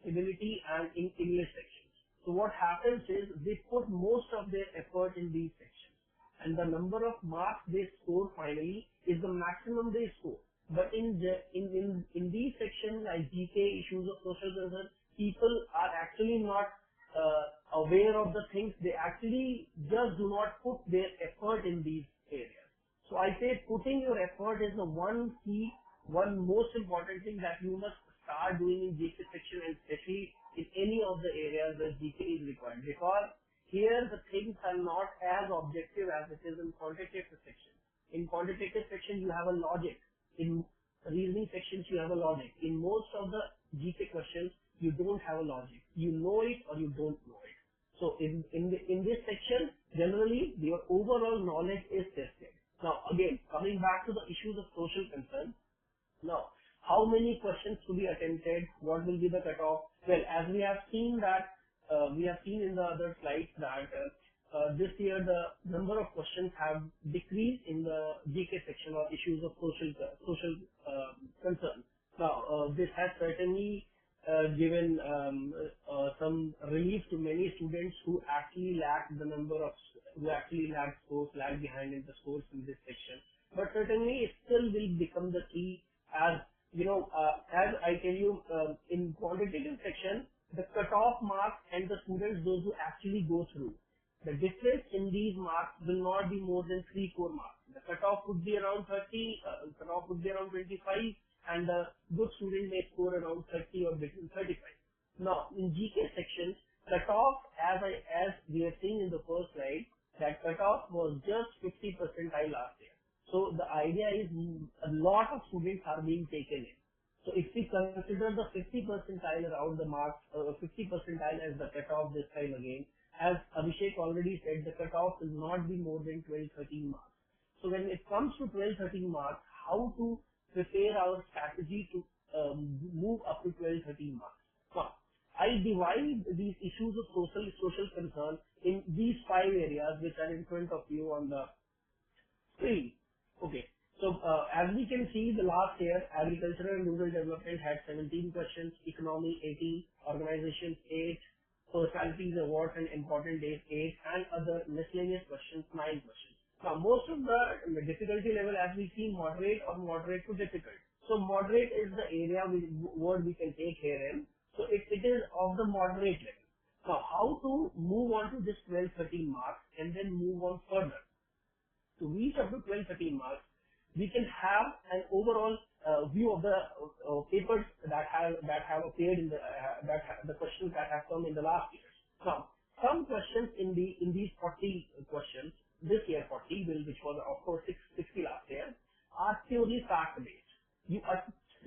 ability and in English sections. So what happens is they put most of their effort in these sections, and the number of marks they score finally is the maximum they score. But in these sections like GK, issues of social concern, people are actually not aware of the things. They actually just do not put their effort in these areas. So I say putting your effort is the one most important thing that you must start doing in GK section, and especially in any of the areas where GK is required, because here the things are not as objective as it is in quantitative section. In quantitative section you have a logic. In reasoning sections you have a logic. In most of the GK questions you don't have a logic. You know it or you don't know it. So in this section, generally your overall knowledge is tested. Now again, coming back to the issues of social concern. Now, how many questions to be attempted? What will be the cutoff? Well, as we have seen that in the other slides that this year the number of questions have decreased in the GK section or issues of social concern. Now, this has certainly given some relief to many students who actually lacked scores, lagged behind in the scores in this section. But certainly it still will become the key, as you know, as I tell you, in quantitative section, the cutoff marks and the students, those who actually go through, the difference in these marks will not be more than 3-4 marks. The cutoff could be around 30, cutoff could be around 25, and the good student may score around 30 or between 35. Now, in GK sections, cutoff, as we are seeing in the first slide, that cutoff was just 50 percentile last year. So the idea is a lot of students are being taken in. So if we consider the 50 percentile around the marks, 50 percentile as the cutoff this time again, as Abhishek already said, the cutoff will not be more than 12-13 marks. So when it comes to 12-13 marks, how to prepare our strategy to move up to 12-13 marks? Now, I divide these issues of social concern in these 5 areas which are in front of you on the screen. Okay. So as we can see, the last year, agriculture and rural development had 17 questions, economy 18, organizations 8, personalities, awards and important days 8, and other miscellaneous questions 9 questions. Now most of the difficulty level, as we see, moderate or moderate to difficult. So moderate is the area word we can take here in. So it is of the moderate level. Now how to move on to this 12-13 marks and then move on further? To reach up to 12-13 marks, we can have an overall view of the papers that have appeared in the questions that have come in the last year. Now, some questions in these 40 questions, this year 40, which was of course 60 last year, are purely fact based. You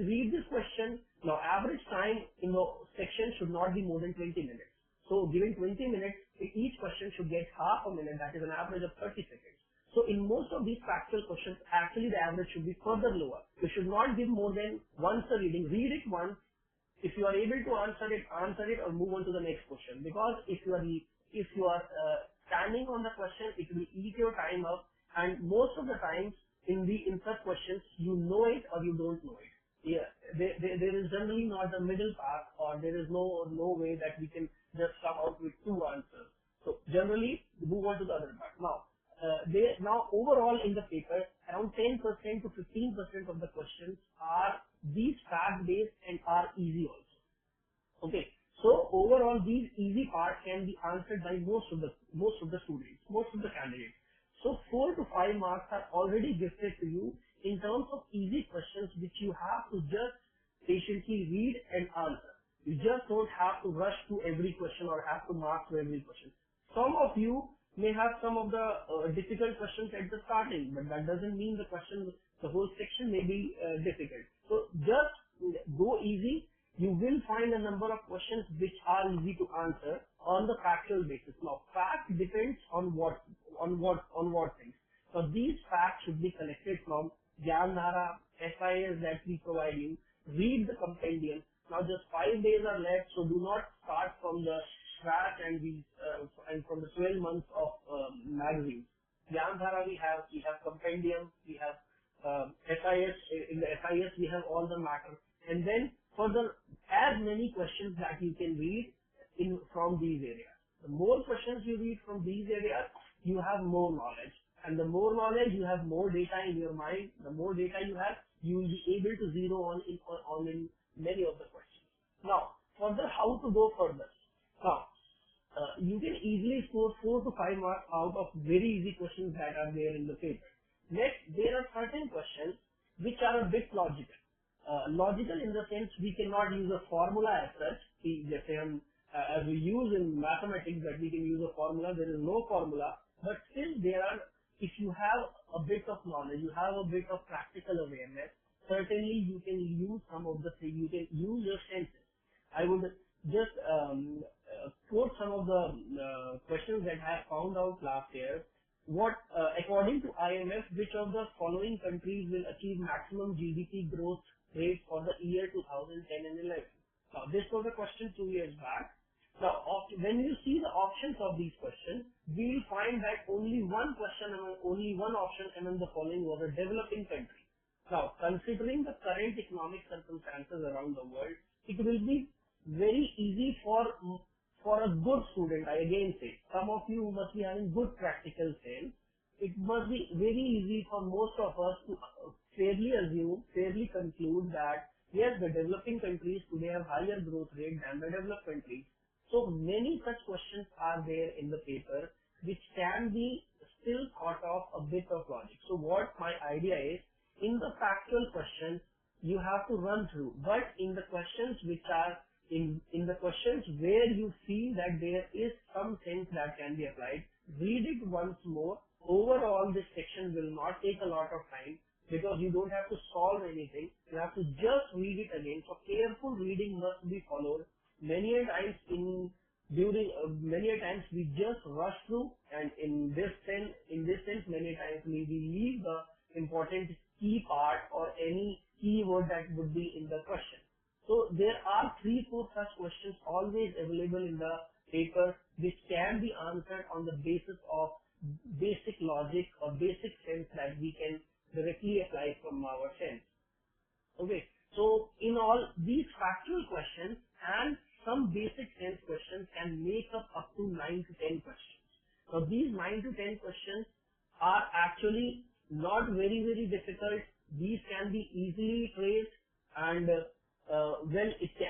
read this question. Now, average time in the section should not be more than 20 minutes. So, given 20 minutes, each question should get half a minute. That is an average of 30 seconds. So in most of these factual questions, actually the average should be further lower. You should not give more than once a reading. Read it once. If you are able to answer it or move on to the next question. Because if you are standing on the question, it will eat your time up. And most of the times in such questions, you know it or you don't know it. Yeah, there is generally not a middle path, or there is no way that we can just come out with 2 answers. So generally, move on to the other part. Now overall in the paper, around 10% to 15% of the questions are these fact based and are easy also. Okay, So overall, these easy parts can be answered by most of the students, most of the candidates. So 4 to 5 marks are already gifted to you in terms of easy questions which you have to just patiently read and answer. You just don't have to rush to every question or have to mark to every question. Some of you may have some of the difficult questions at the starting, but that doesn't mean the whole section may be difficult. So just go easy. You will find a number of questions which are easy to answer on the factual basis. Now, fact depends on what things. So these facts should be collected from Jnandhara, SIS that we provide you. Read the compendium. Now, just 5 days are left, so do not start from the scratch and from the 12 months of magazines. Jnandhara we have compendium, we have SIS. In the SIS we have all the matter, and then further as many questions that you can read from these areas. The more questions you read from these areas, you have more knowledge, and the more knowledge you have, more data in your mind. The more data you have, you will be able to zero on in many of the questions. Now, further, how to go further? Now, you can easily score 4 to 5 marks out of very easy questions that are there in the paper. Next, there are certain questions which are a bit logical. Logical in the sense we cannot use a formula as such. As we use in mathematics that we can use a formula, there is no formula, but still there are, if you have a bit of knowledge, you have a bit of practical awareness, certainly you can use some of the things, you can use your senses. I would just quote some of the questions that I found out last year. According to IMF, which of the following countries will achieve maximum GDP growth rate for the year 2010 and 11? Now, this was a question 2 years back. Now, when you see the options of these questions, we will find that only one option among the following was a developing country. Now, considering the current economic circumstances around the world, it will be very easy for a good student. I again say, some of you must be having good practical sense. It must be very easy for most of us to fairly conclude that yes, the developing countries today have higher growth rate than the developed countries. So many such questions are there in the paper which can be still thought of a bit of logic. So what my idea is, in the factual questions you have to run through, but in the questions which are in the questions where you feel that there is some sense that can be applied, read it once more. Overall, this section will not take a lot of time because you don't have to solve anything. You have to just read it again. So careful reading must be followed. Many a times we just rush through, and in this sense, many times we leave the important key part or any keyword that would be in the question. So there are 3-4 such questions always available in the paper which can be answered on the basis of basic logic or basic sense that we can directly apply from our sense. Okay, so in all, these factual questions and some basic sense questions can make up to 9 to 10 questions. So these 9 to 10 questions are actually not very difficult. These can be easily traced, and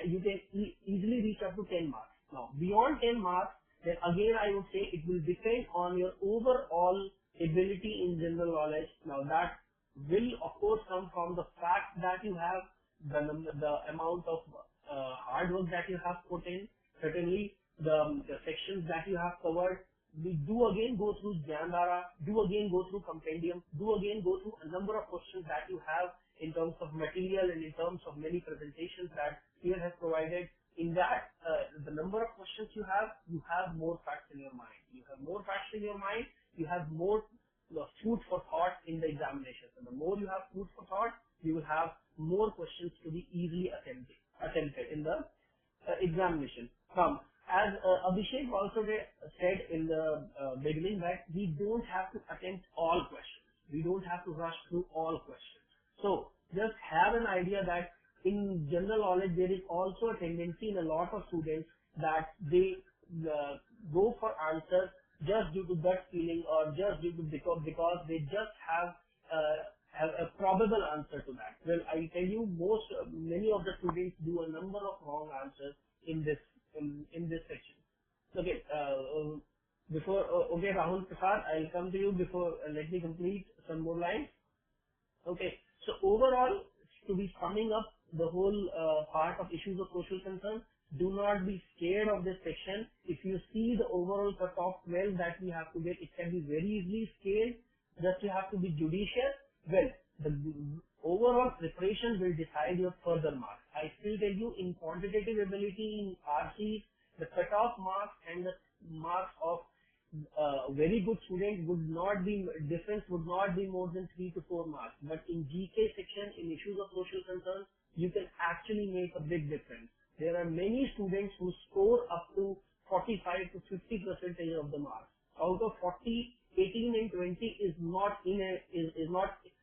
you can easily reach up to 10 marks. Now, beyond 10 marks, then again I would say it will depend on your overall ability in general knowledge. Now, that will of course come from the fact that you have, the amount of hard work that you have put in, certainly the sections that you have covered. We do again go through Jnandhara, do again go through compendium, do again go through a number of questions that you have in terms of material and in terms of many presentations that CL has provided. In that, the number of questions you have more facts in your mind. You have more facts in your mind, you have more food for thought in the examination. So the more you have food for thought, you will have more questions to be easily attempted in the examination. As Abhishek also said in the beginning, that we don't have to attempt all questions. We don't have to rush through all questions. So just have an idea that in general knowledge there is also a tendency in a lot of students that they go for answers just due to gut feeling or just due to because they just have a probable answer to that. Well, I tell you, many of the students do a number of wrong answers in before, okay, Rahul Prasad, I'll come to you before, let me complete some more lines. Okay, so overall, to be summing up the whole part of issues of social concern, do not be scared of this section. If you see the overall cutoff 12 that we have to get, it can be very easily scaled. Just you have to be judicious. Well, the overall preparation will decide your further marks. I still tell you, in quantitative ability in RC, the cutoff marks and the marks of very good student would not be, difference would not be more than 3 to 4 marks. But in GK section, in issues of social concern, you can actually make a big difference. There are many students who score up to 45 to 50% of the marks. Out of 40, 18 and 20 is not inevitable,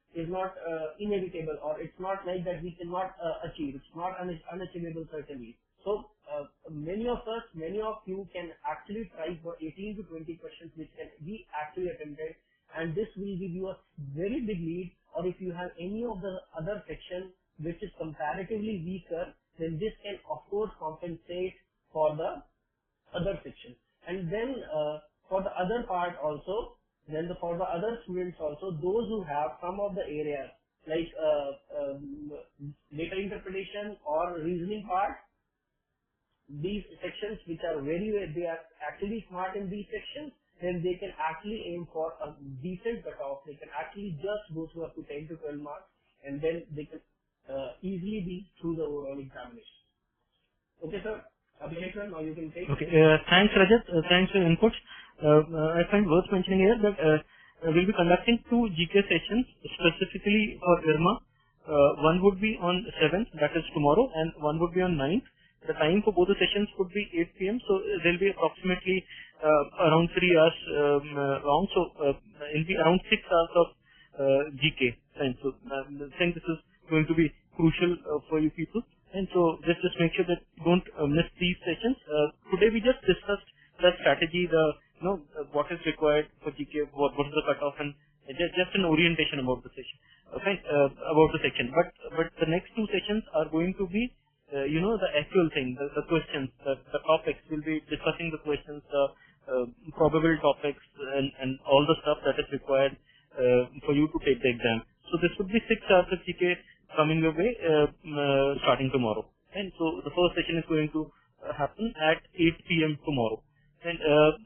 or it's not like that we cannot achieve. It's not unachievable certainly. So many of you can actually try for 18 to 20 questions which can be actually attempted, and this will give you a very big lead. Or if you have any of the other section which is comparatively weaker, then this can of course compensate for the other section. And then for the other part also, for the other students also, those who have some of the areas like data interpretation or reasoning part, these sections which are they are actually smart in these sections, then they can actually aim for a decent cutoff. They can actually just go through up to 10 to 12 marks, and then they can easily be through the overall examination. Okay, sir. Abhishek, now you can take. Okay. Thanks, Rajat. Thanks for your inputs. I find worth mentioning here that we'll be conducting 2 GK sessions specifically for IRMA. One would be on 7th, that is tomorrow, and one would be on 9th. The time for both the sessions would be 8 p.m. So they'll be approximately around 3 hours long. So it'll be around 6 hours of GK time. So I think this is going to be crucial for you people. And so just make sure that you don't miss these sessions. Today we just discussed the strategy, what is required for GK, what is the cutoff, and just an orientation about the session. Okay, about the section. But the next 2 sessions are going to be the actual thing, the questions, the topics. We'll be discussing the questions, probable topics, and all the stuff that is required for you to take the exam. So this would be 6 hours of GK coming your way starting tomorrow. And so the first session is going to happen at 8 p.m. tomorrow. And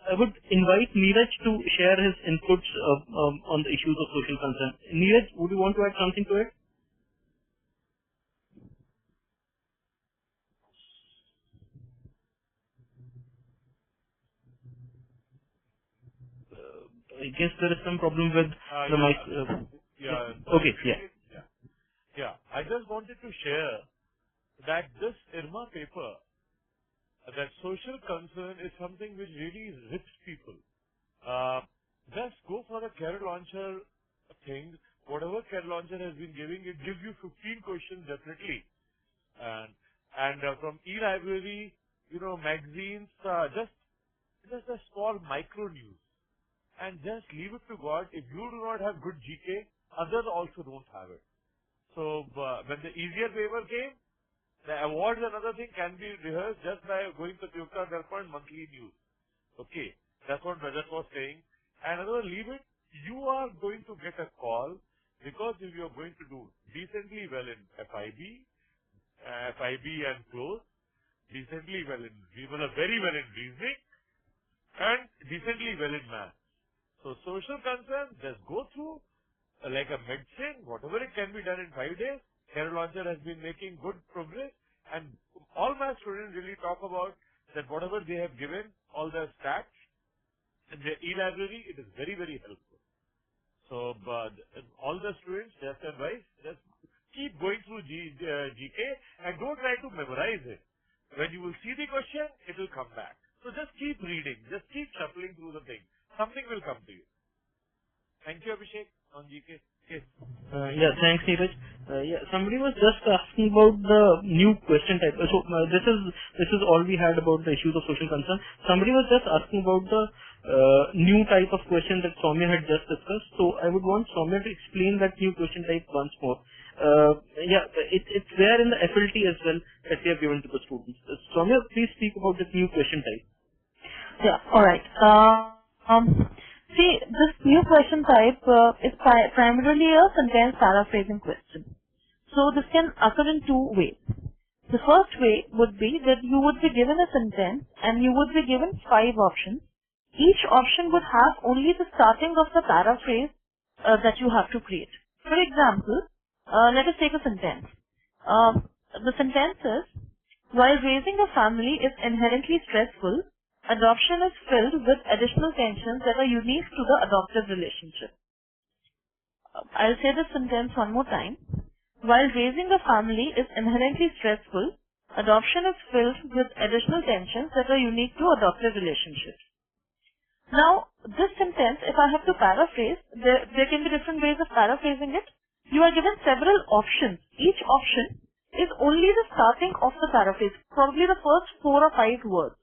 I would invite Niraj to share his inputs on the issues of social concern. Niraj, would you want to add something to it? I guess there is some problem with the mic. Okay, Yeah. I just wanted to share that this IRMA paper, that social concern is something which really rips people. Just go for the career launcher thing. Whatever career launcher has been giving, it gives you 15 questions definitely. And from e-library, magazines, just a small micro news. And just leave it to God. If you do not have good GK, others also don't have it. So when the easier paper came, the awards and other thing can be rehearsed just by going to Tyukta Darpan monthly news. Okay, that's what Rajat was saying. And another, leave it. You are going to get a call because if you are going to do decently well in FIB and close, decently well in, very well in reasoning, and decently well in math. So social concern, just go through like a medicine, whatever it can be done in 5 days. Career Launcher has been making good progress, and all my students really talk about that whatever they have given, all their stats in their e-library, it is very, very helpful. So all the students, just advise, just keep going through GK and don't try to memorize it. When you will see the question, it will come back. So just keep reading, just keep shuffling through the thing. Something will come to you. Thank you, Abhishek, on GK. Yes. Thanks, Niraj. Somebody was just asking about the new question type. So this is all we had about the issues of social concern. Somebody was just asking about the new type of question that Soumya had just discussed. So I would want Soumya to explain that new question type once more. It's there in the FLT as well that we have given to the students. Soumya, please speak about this new question type. Yeah. All right. See, this new question type is primarily a sentence paraphrasing question. So this can occur in two ways. The first way would be that you would be given a sentence and you would be given 5 options. Each option would have only the starting of the paraphrase that you have to create. For example, let us take a sentence. The sentence is, while raising a family is inherently stressful, adoption is filled with additional tensions that are unique to the adoptive relationship. I'll say this sentence one more time. While raising a family is inherently stressful, adoption is filled with additional tensions that are unique to adoptive relationships. Now, this sentence, if I have to paraphrase, there can be different ways of paraphrasing it. You are given several options. Each option is only the starting of the paraphrase, probably the first 4 or 5 words.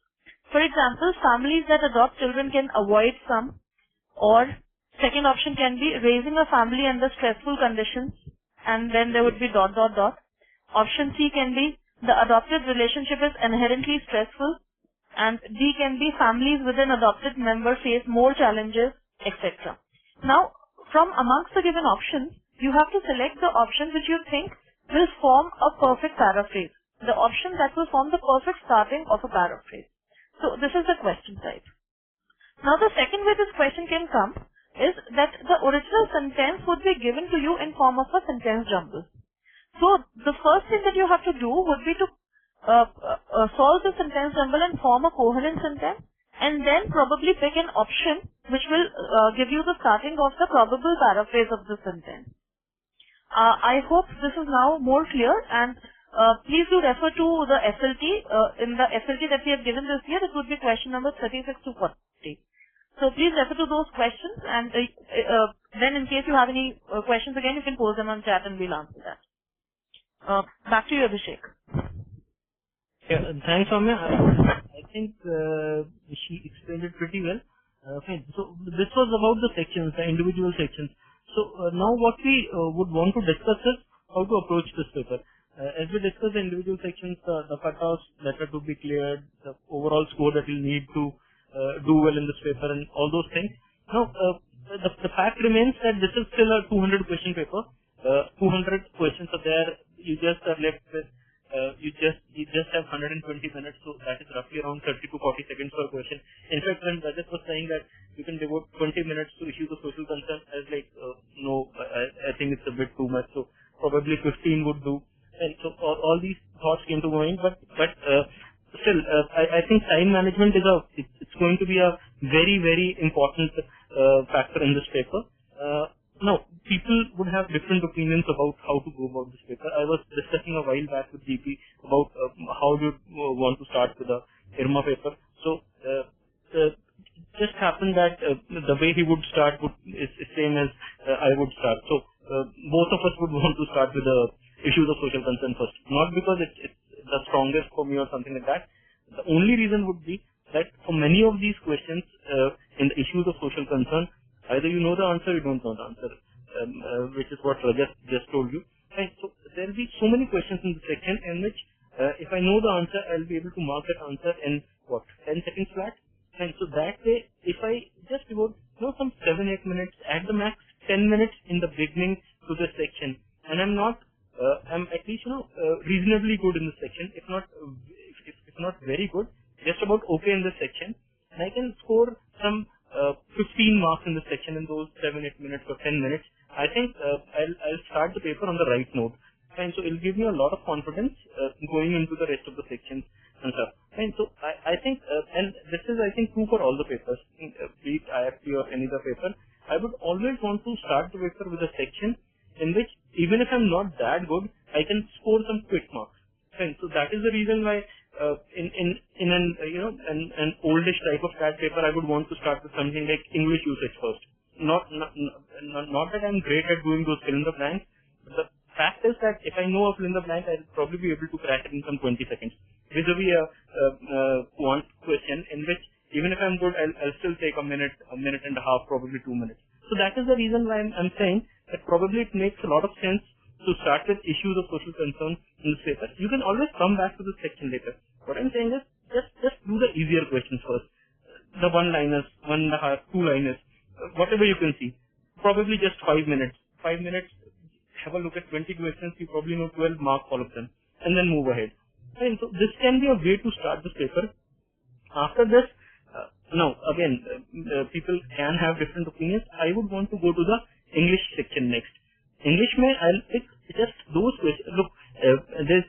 For example, families that adopt children can avoid some, or second option can be raising a family under stressful conditions, and then there would be ... Option C can be the adopted relationship is inherently stressful, and D can be families with an adopted member face more challenges, etc. Now, from amongst the given options, you have to select the option which you think will form a perfect paraphrase, the option that will form the perfect starting of a paraphrase. So this is the question type. Now the second way this question can come is that the original sentence would be given to you in form of a sentence jumble. So the first thing that you have to do would be to solve the sentence jumble and form a coherent sentence, and then probably pick an option which will give you the starting of the probable paraphrase of the sentence. I hope this is now more clear, and please do refer to the SLT. In the SLT that we have given this year, it would be question number 36 to 40. So please refer to those questions, and then in case you have any questions again, you can post them on chat and we'll answer that. Back to you, Abhishek. Yeah, thanks, Soumya. I think she explained it pretty well. Fine. So this was about the sections, the individual sections. So now what we would want to discuss is how to approach this paper. As we discussed the individual sections, the cutoffs that are to be cleared, the overall score that you'll need to do well in this paper, and all those things. Now, the fact remains that this is still a 200 question paper. 200 questions are there. You just are left with you just have 120 minutes, so that is roughly around 30 to 40 seconds per question. In fact, when Rajat was saying that you can devote 20 minutes to issues of social concern, I was like, no, I think it's a bit too much. So probably 15 would do. And so all these thoughts came to mind, but still, I think time management is it's going to be a very, very important factor in this paper. Now, people would have different opinions about how to go about this paper. I was discussing a while back with GP about how you want to start with the IRMA paper. So, just happened that the way he would start is the same as I would start. So, both of us would want to start with the issues of social concern first. Not because it's the strongest for me or something like that. The only reason would be that for many of these questions in the issues of social concern, either you know the answer or you don't know the answer, which is what Rajat just told you. Right? So there will be so many questions in the section in which if I know the answer, I'll be able to mark that answer in 10 seconds flat. And so that way, if I just devote some 7-8 minutes, at the max 10 minutes in the beginning to this section, and I'm at least reasonably good in this section, if not very good, just about okay in this section, and I can score some 15 marks in this section in those 7-8 minutes or 10 minutes. I think I'll start the paper on the right note, and so it'll give me a lot of confidence going into the rest of the sections and stuff. And so I think, and this is I think true for all the papers, be it IFP or any other paper. I would always want to start the paper with a section in which even if I'm not that good, I can score some quick marks. And so that is the reason why in an oldish type of CAT paper, I would want to start with something like English usage first. Not that I'm great at doing those fill in the blanks, but the fact is that if I know a fill in the blank, I'll probably be able to crack it in some 20 seconds. Vis-a-vis a quant question in which even if I'm good, I'll still take a minute and a half, probably 2 minutes. So that is the reason why I'm saying that probably it makes a lot of sense to start with issues of social concern in this paper. You can always come back to this section later. What I'm saying is just do the easier questions first. the one-liners, 1.5, two-liners, whatever you can see. Probably just 5 minutes. 5 minutes, have a look at 20 questions, you probably know 12, mark all of them, and then move ahead. And so this can be a way to start this paper. After this, now again, people can have different opinions. I would want to go to the English section next. English I'll pick just those questions. Look,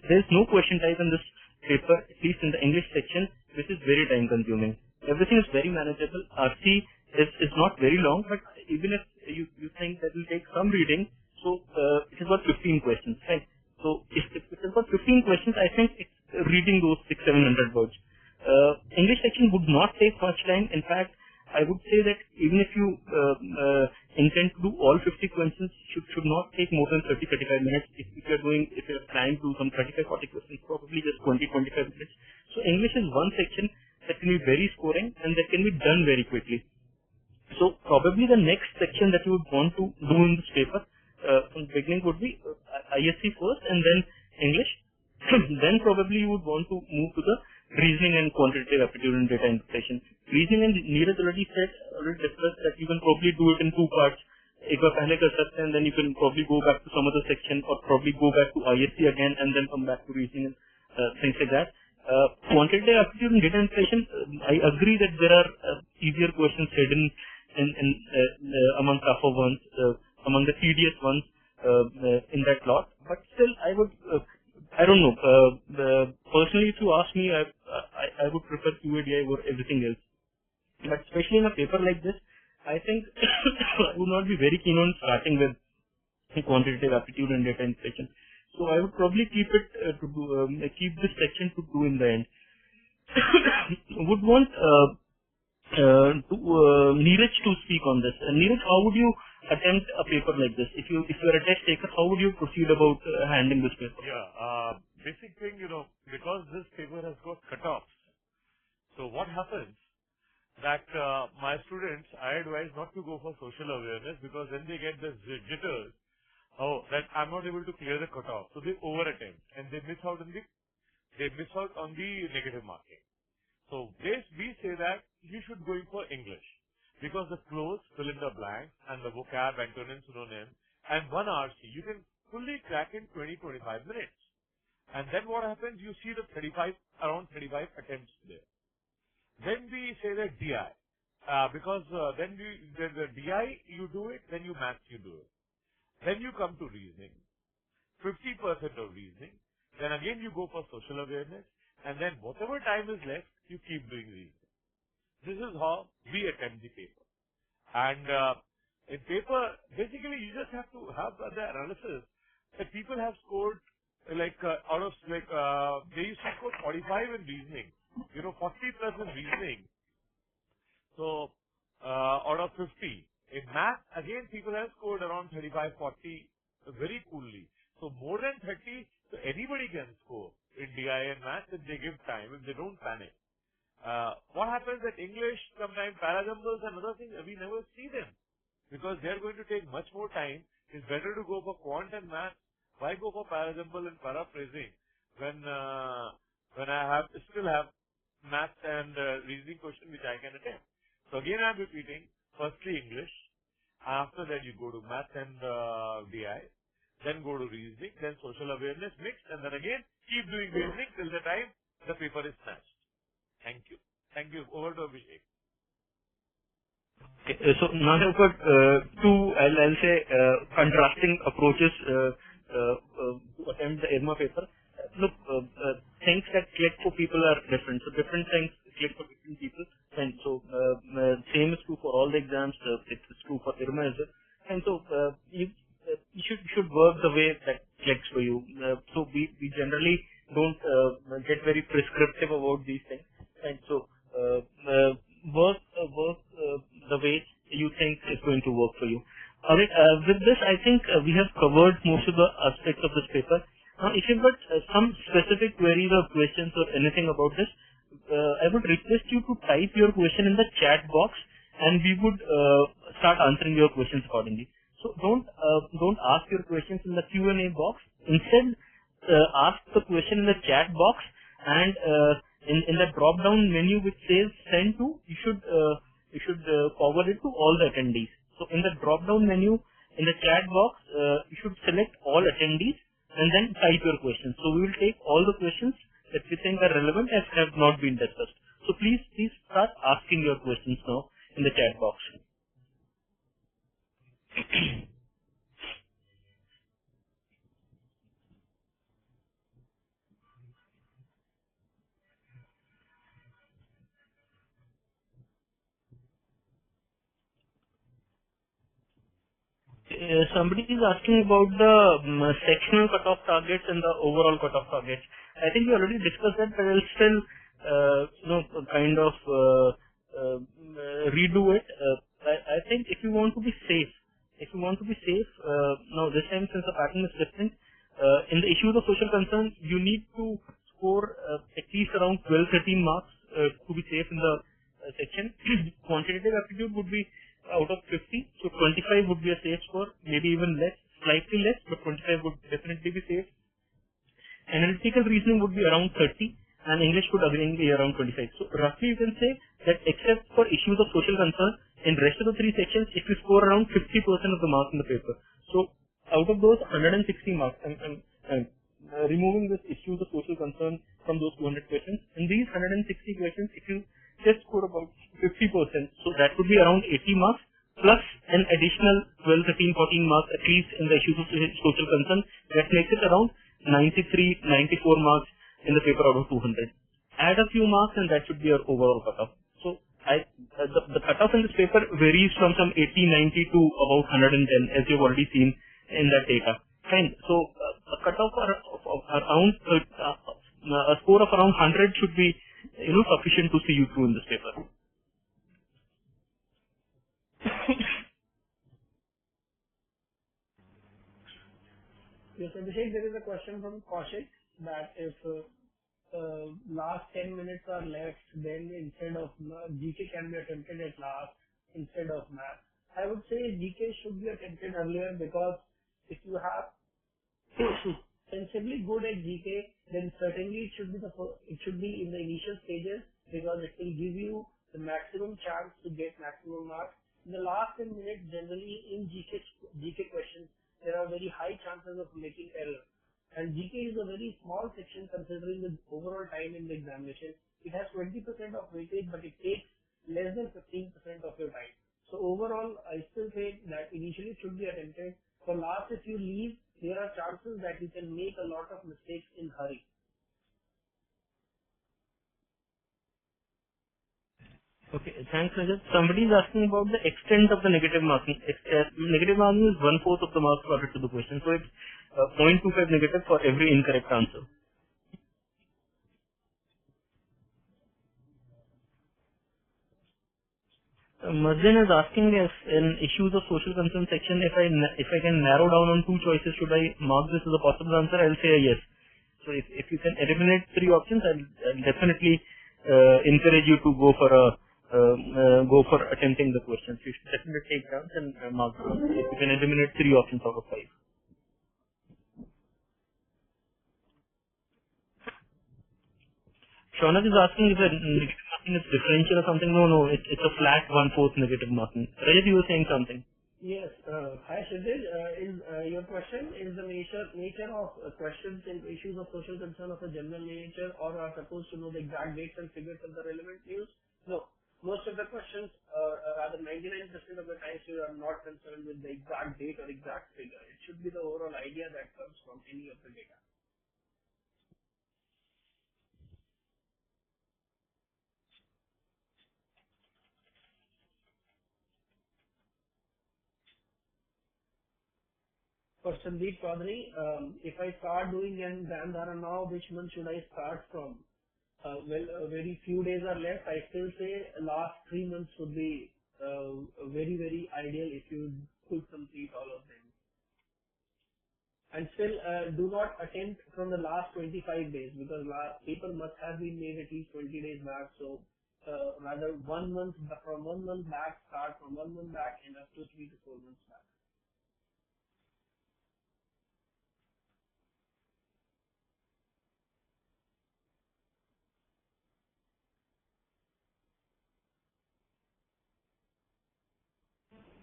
there's no question type in this paper, at least in the English section, which is very time consuming. Everything is very manageable. RC is not very long, but even if you think that will take some reading, so it is about 15 questions, right? So if it is about 15 questions, I think it's reading those 600-700 words. English section would not take much time. In fact, I would say that even if you intend to do all 50 questions, should not take more than 30-35 minutes. If you're planning to do some 35-40 questions, probably just 20-25 minutes. So English is one section that can be very scoring and that can be done very quickly. So probably the next section that you would want to do in this paper from the beginning would be ISC first and then English. Then probably you would want to move to the reasoning and quantitative aptitude and data interpretation. Reasoning, and Niraj already discussed that you can probably do it in two parts. एक बार पहले कर सकते हैं, and then you can probably go back to some other section or probably go back to ISC again and then come back to reasoning and things like that. Quantitative aptitude and data interpretation, I agree that there are easier questions hidden in among tougher ones, among the tedious ones in that lot. But still, I don't know. Personally, if you ask me, I would prefer QADI over everything else. But especially in a paper like this, I think I would not be very keen on starting with quantitative aptitude and data interpretation. So I would probably keep it keep this section to do in the end. Would want Niraj to speak on this. Niraj, how would you attempt a paper like this? If you are a test taker, how would you proceed about handling this paper? Yeah, basic thing, because this paper has got cutoffs. So what happens that my students, I advise not to go for social awareness because then they get this jitters. Oh, that I'm not able to clear the cutoff. So they over attempt and they miss out on the negative marking. So we say that you should go in for English because the close fill in the blanks and the vocab, antonym, synonym, and one RC you can fully crack in 20-25 minutes. And then what happens? You see the around 35 attempts there. Then we say that DI because then the DI you do it, then you maths you do it. Then you come to reasoning, 50% of reasoning. Then again you go for social awareness, and then whatever time is left, you keep doing reasoning. This is how we attempt the paper. And in paper, basically you just have to have the analysis that people have scored out of they used to score 45 in reasoning, 40 plus in reasoning. So out of 50. In math, again, people have scored around 35, 40 very coolly. So more than 30, so anybody can score in DI and math if they give time, if they don't panic. What happens at English, sometimes parajumbles and other things, we never see them because they're going to take much more time. It's better to go for quant and math. Why go for parajumble and paraphrasing when I still have math and reasoning question which I can attempt? So again, I'm repeating. Firstly, English. After that, you go to math and DI. Then go to reasoning. Then social awareness mixed. And then again, keep doing reasoning till the time the paper is snatched. Thank you. Thank you. Over to Abhishek. Okay, so now I've got two, I'll say, contrasting approaches to attempt the IRMA paper. Look, things that click for people are different. So different things click for different people. And so same is true for all the exams. It's true for IRMA as well. And so you should work the way that clicks for you. So we generally don't get very prescriptive about these things. And so work the way you think is going to work for you. Alright, with this I think we have covered most of the aspects of this paper. Now if you've got some specific queries or questions or anything about this, I would request you to type your question in the chat box and we would start answering your questions accordingly. So don't ask your questions in the Q&A box. Instead, ask the question in the chat box and in the drop down menu which says send to, you should forward it to all the attendees. So in the drop down menu in the chat box, you should select all attendees and then type your questions. So we will take all the questions that we think are relevant as have not been discussed. So please start asking your questions now in the chat box. Somebody is asking about the sectional cutoff targets and the overall cutoff targets. I think we already discussed that, but I'll still, kind of redo it. I think if you want to be safe, now this time since the pattern is different, in the issues of social concern, you need to score at least around 12-13 marks to be safe in the section. Quantitative aptitude would be out of 50, so 25 would be a safe score, maybe even less, slightly less, but 25 would definitely be safe. Analytical reasoning would be around 30, and English would again be around 25. So roughly you can say that except for issues of social concern, in rest of the three sections, if you score around 50% of the marks in the paper. So out of those 160 marks, I'm removing this issues of social concern from those 200 questions. In these 160 questions, if you just score about 50%, so that would be around 80 marks plus an additional 12, 13, 14 marks at least in the issues of social concern. That makes it around 93, 94 marks in the paper out of 200. Add a few marks and that should be your overall cutoff. So the cutoff in this paper varies from some 80, 90 to about 110, as you've already seen in that data. Fine. So a cutoff of around a score of around 100 should be sufficient to see you through in this paper. Yes, Abhishek, there is a question from Kaushik that if last 10 minutes are left, then instead of GK can be attempted at last instead of math. I would say GK should be attempted earlier, because if you have sensibly good at GK, then certainly it should be in the initial stages, because it will give you the maximum chance to get maximum marks. In the last 10 minutes, generally in GK questions, there are very high chances of making error. And GK is a very small section considering the overall time in the examination. It has 20% of weightage, but it takes less than 15% of your time. So overall, I still say that initially it should be attempted. For last, if you leave, there are chances that you can make a lot of mistakes in hurry. Okay, thanks, Rajat. Somebody is asking about the extent of the negative marking. Negative marking is 1/4 of the marks allotted to the question, so it's 0.25 negative for every incorrect answer. Mazin is asking if in issues of social concern section, if I can narrow down on two choices, should I mark this as a possible answer? I'll say a yes. So if you can eliminate three options, I'll definitely encourage you to go for attempting the questions. You should definitely take chance and mark them if you can eliminate three options out of 5. Shaunak is asking if the negative marking is differential or something. No, it's a flat 1/4 negative marking. Rajat, you were saying something. Yes. Hi, Shidil. Your question is the nature of questions in issues of social concern of a general nature, or are supposed to know the exact dates and figures of the relevant news? No. Most of the questions, rather 99% of the times, you are not concerned with the exact date or exact figure. It should be the overall idea that comes from any of the data. For Sandeep Chaudhary, if I start doing an Gandhara now, which month should I start from? Very few days are left. I still say last 3 months would be very, very ideal if you could complete all of them. And still, do not attempt from the last 25 days, because paper must have been made at least 20 days back. So rather 1 month from 1 month back, start from 1 month back, and up to 3 to 4 months back.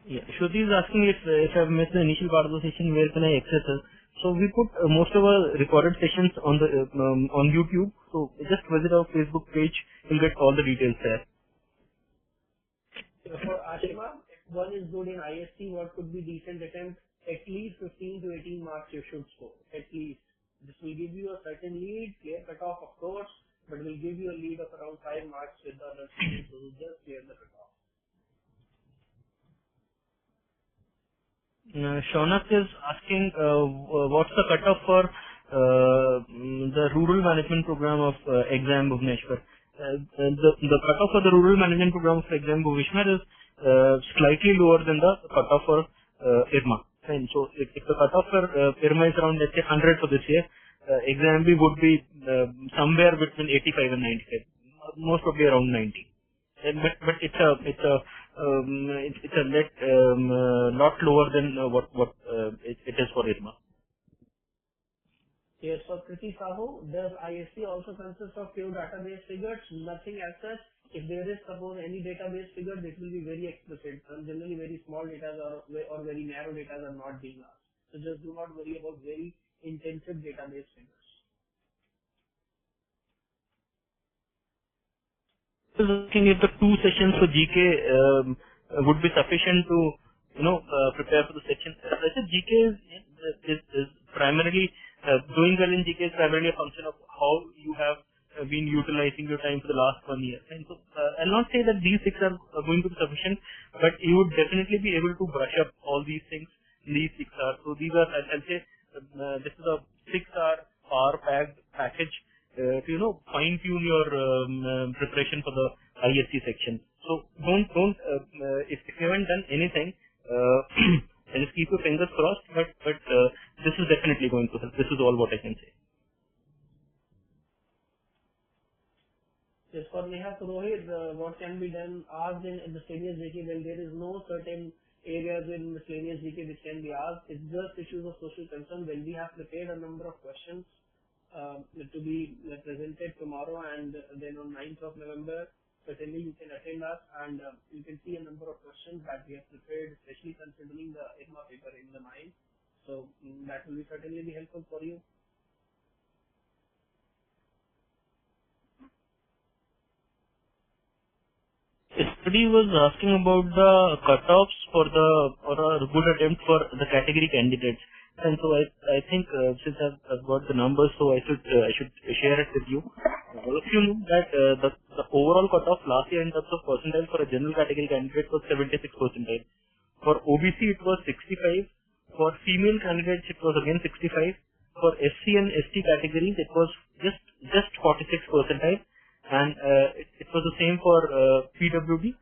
Yeah. Shruti is asking if I've missed the initial part of the session, where can I access it? So we put most of our recorded sessions on the on YouTube. So just visit our Facebook page. You'll get all the details there. For IRMA, if one is good in ISC, what could be decent attempt? At least 15 to 18 marks you should score. At least. This will give you a certain lead, clear cutoff of course, but will give you a lead of around 5 marks with the other students who will just clear the cutoff. Shaunak is asking what's the cutoff for the rural management program of exam Bhubaneswar. The cutoff for the rural management program of exam Bhubaneswar is slightly lower than the cutoff for IRMA. And so if the cutoff for IRMA is around, let's say, 100 for this year, exam B would be somewhere between 85 and 95, most probably around 90. But it's a lot lower than what it is for IRMA. Yes, for Kriti Sahu, does ISC also consist of pure database figures? Nothing as such. If there is suppose any database figure, it will be very explicit. Generally, very small data or very narrow data are not being asked. So just do not worry about very intensive database figures. Looking at the 2 sessions for GK would be sufficient to prepare for the section. I said GK is primarily doing well in GK is primarily a function of how you have been utilizing your time for the last 1 year. And so I'll not say that these 6 are going to be sufficient, but you would definitely be able to brush up all these things in these 6 hours. So these are, I'll say, this is a 6-hour power-packed package to fine tune your preparation for the ISC section. So don't if you haven't done anything, just keep your fingers crossed. But this is definitely going to help. This is all what I can say. Yes, for Neha Purohit, what can be done asked in miscellaneous GK? Well, there is no certain areas in miscellaneous GK which can be asked. It's just issues of social concern. When we have prepared a number of questions to be presented tomorrow, and then on 9th of November, certainly you can attend us and you can see a number of questions that we have prepared, especially considering the IRMA paper in the mind. So that will certainly be helpful for you. Somebody was asking about the cutoffs for a good attempt for the category candidates, and so I think since I've got the numbers, so I should share it with you. All of you know that the overall cutoff last year in terms of percentile for a general category candidate was 76 percentile. For OBC it was 65. For female candidates it was again 65. For SC and ST categories it was just 46 percentile. And it was the same for PWD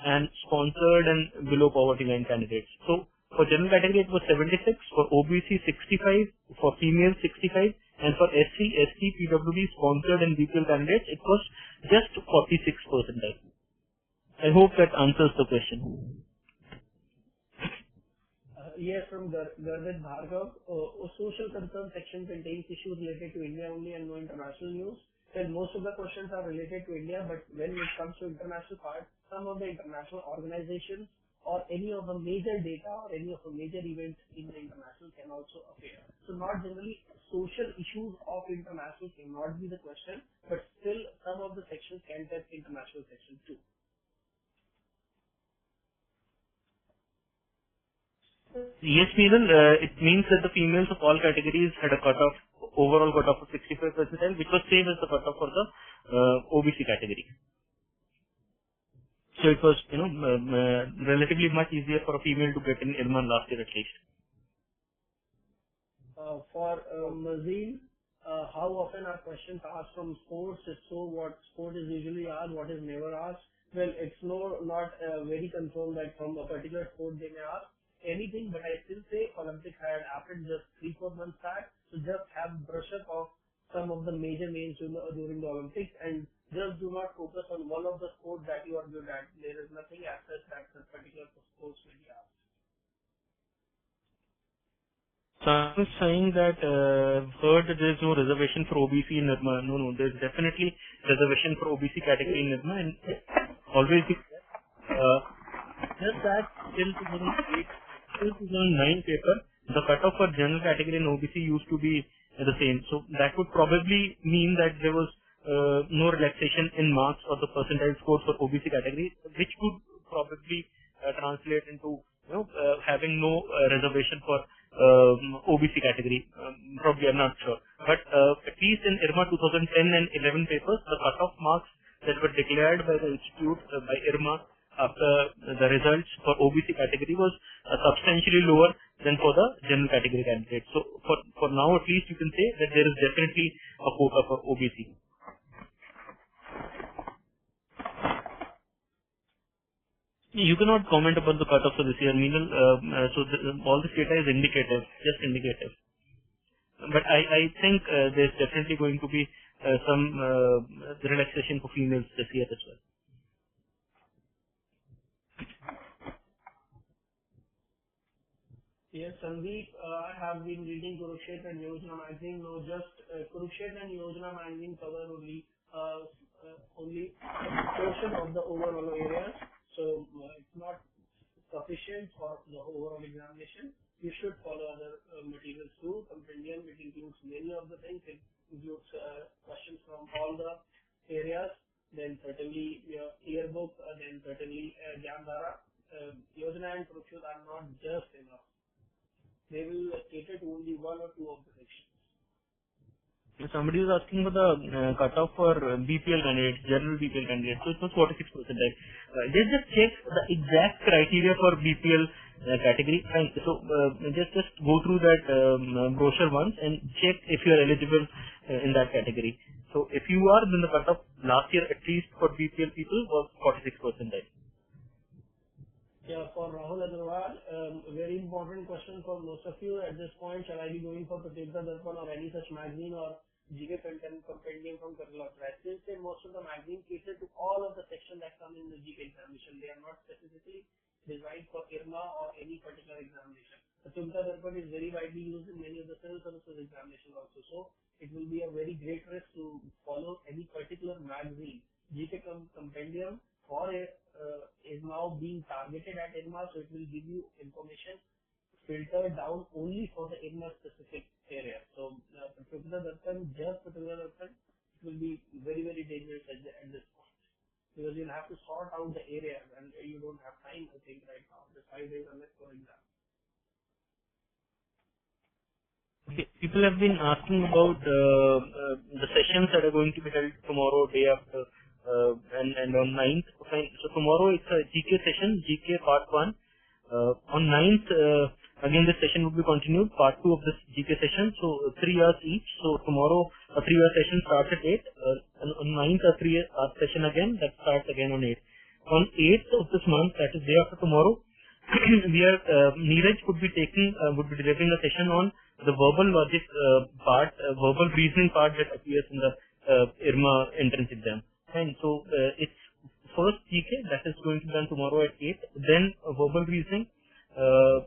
and sponsored and below poverty line candidates. So for general category it was 76, for OBC 65, for female 65, and for SC, ST, PWD, sponsored and BPL candidates it was just 46 percentile. I hope that answers the question. Yes, from Garvit Bhargav, social concern section contains issues related to India only and no international news. Well, most of the questions are related to India, but when it comes to international part, some of the international organizations or any of the major data or any of the major events in the international can also appear. So not generally social issues of international cannot be the question, but still some of the sections can test international section too. Yes, Neelan, it means that the females of all categories had a cutoff, overall cutoff of 65 percentile, which was same as the cutoff for the OBC category. So it was, relatively much easier for a female to get in IRMA last year at least. For Mazin, how often are questions asked from sports? If so, what sport is usually asked, what is never asked? Well, it's not very confirmed that from a particular sport they may ask anything, but I still say Olympics had happened just 3-4 months back, so just have brush up of some of the major names during the Olympics, and just do not focus on one of the sports that you are good at. There is nothing as such that a particular sports will be asked. So I was saying that I've heard that there is no reservation for OBC in IRMA. No, there is definitely reservation for OBC category in IRMA, and always just that till 2008, till 2009 paper, the cutoff for general category and OBC used to be the same. So that would probably mean that there was no relaxation in marks or the percentile scores for OBC category, which could probably translate into having no reservation for OBC category. Probably, I'm not sure. But at least in IRMA 2010 and 11 papers, the cutoff marks that were declared by the institute, by IRMA, after the results for OBC category was substantially lower than for the general category candidates. So for now at least you can say that there is definitely a quota for OBC. You cannot comment about the cutoff for this year, Meenal. All this data is indicative, just indicative. But I think there's definitely going to be some relaxation for females this year as well. Yes, Sandeep, I have been reading Kurukshetra and Yojana magazine. No, just Kurukshetra and Yojana magazine cover only portion of the overall area. So it's not sufficient for the overall examination. You should follow other materials too. Compendium, it includes many of the things. It includes questions from all the areas. Then certainly your yearbook, then certainly Jandhara. Yojana and Kurukshetra are not just enough. They will cater to only one or two of the sections. Somebody was asking for the cutoff for BPL candidates, general BPL candidates. So it was 46%. Just check the exact criteria for BPL category. Fine. So just go through that brochure once and check if you are eligible in that category. So if you are, then the cutoff last year at least for BPL people was 46%. Yeah, for Rahul Agarwal, a very important question for most of you at this point. Shall I be going for Pratyuttara Darpan or any such magazine or GK content compendium from Karnataka? I still say most of the magazines cater to all of the sections that come in the GK examination. They are not specifically designed for IRMA or any particular examination. Pratyuttara Darpan is very widely used in many of the civil services examinations also. So it will be a very great risk to follow any particular magazine. GK compendium for is now being targeted at IRMA, so it will give you information filtered down only for the IRMA specific area. So Pratyuttara Darpan, just Pratyuttara Darpan, it will be very, very dangerous at this point, because you'll have to sort out the areas and you don't have time, I think, right now. The 5 days are left for exam. Okay. People have been asking about the sessions that are going to be held tomorrow, day after, and on 9th. So tomorrow it's a GK session, GK part 1. On 9th, again this session will be continued, part 2 of this GK session. So 3 hours each. So tomorrow a 3-hour session starts at 8. And on 9th a 3-hour session again, that starts again on 8. On 8th of this month, that is day after tomorrow, Niraj would be delivering a session on the verbal logic part, verbal reasoning part that appears in the IRMA entrance exam. And so it's first GK, that is going to be done tomorrow at 8, then verbal reasoning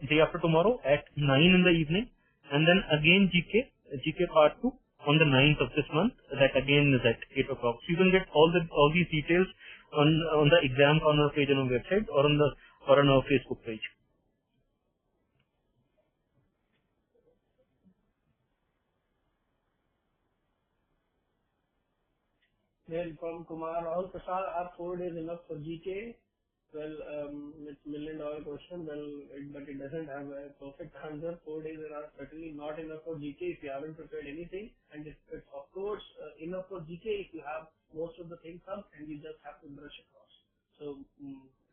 day after tomorrow at 9 in the evening, and then again GK part 2 on the 9th of this month, that again is at 8 o'clock. So you can get all these details on the exam corner page on our website or on our Facebook page. Then from Kumar, Rahul Prasad, are 4 days enough for GK? Well, it's $1 million question. Well, but it doesn't have a perfect answer. 4 days are certainly not enough for GK if you haven't prepared anything, and it's of course enough for GK if you have most of the things up and you just have to brush across. So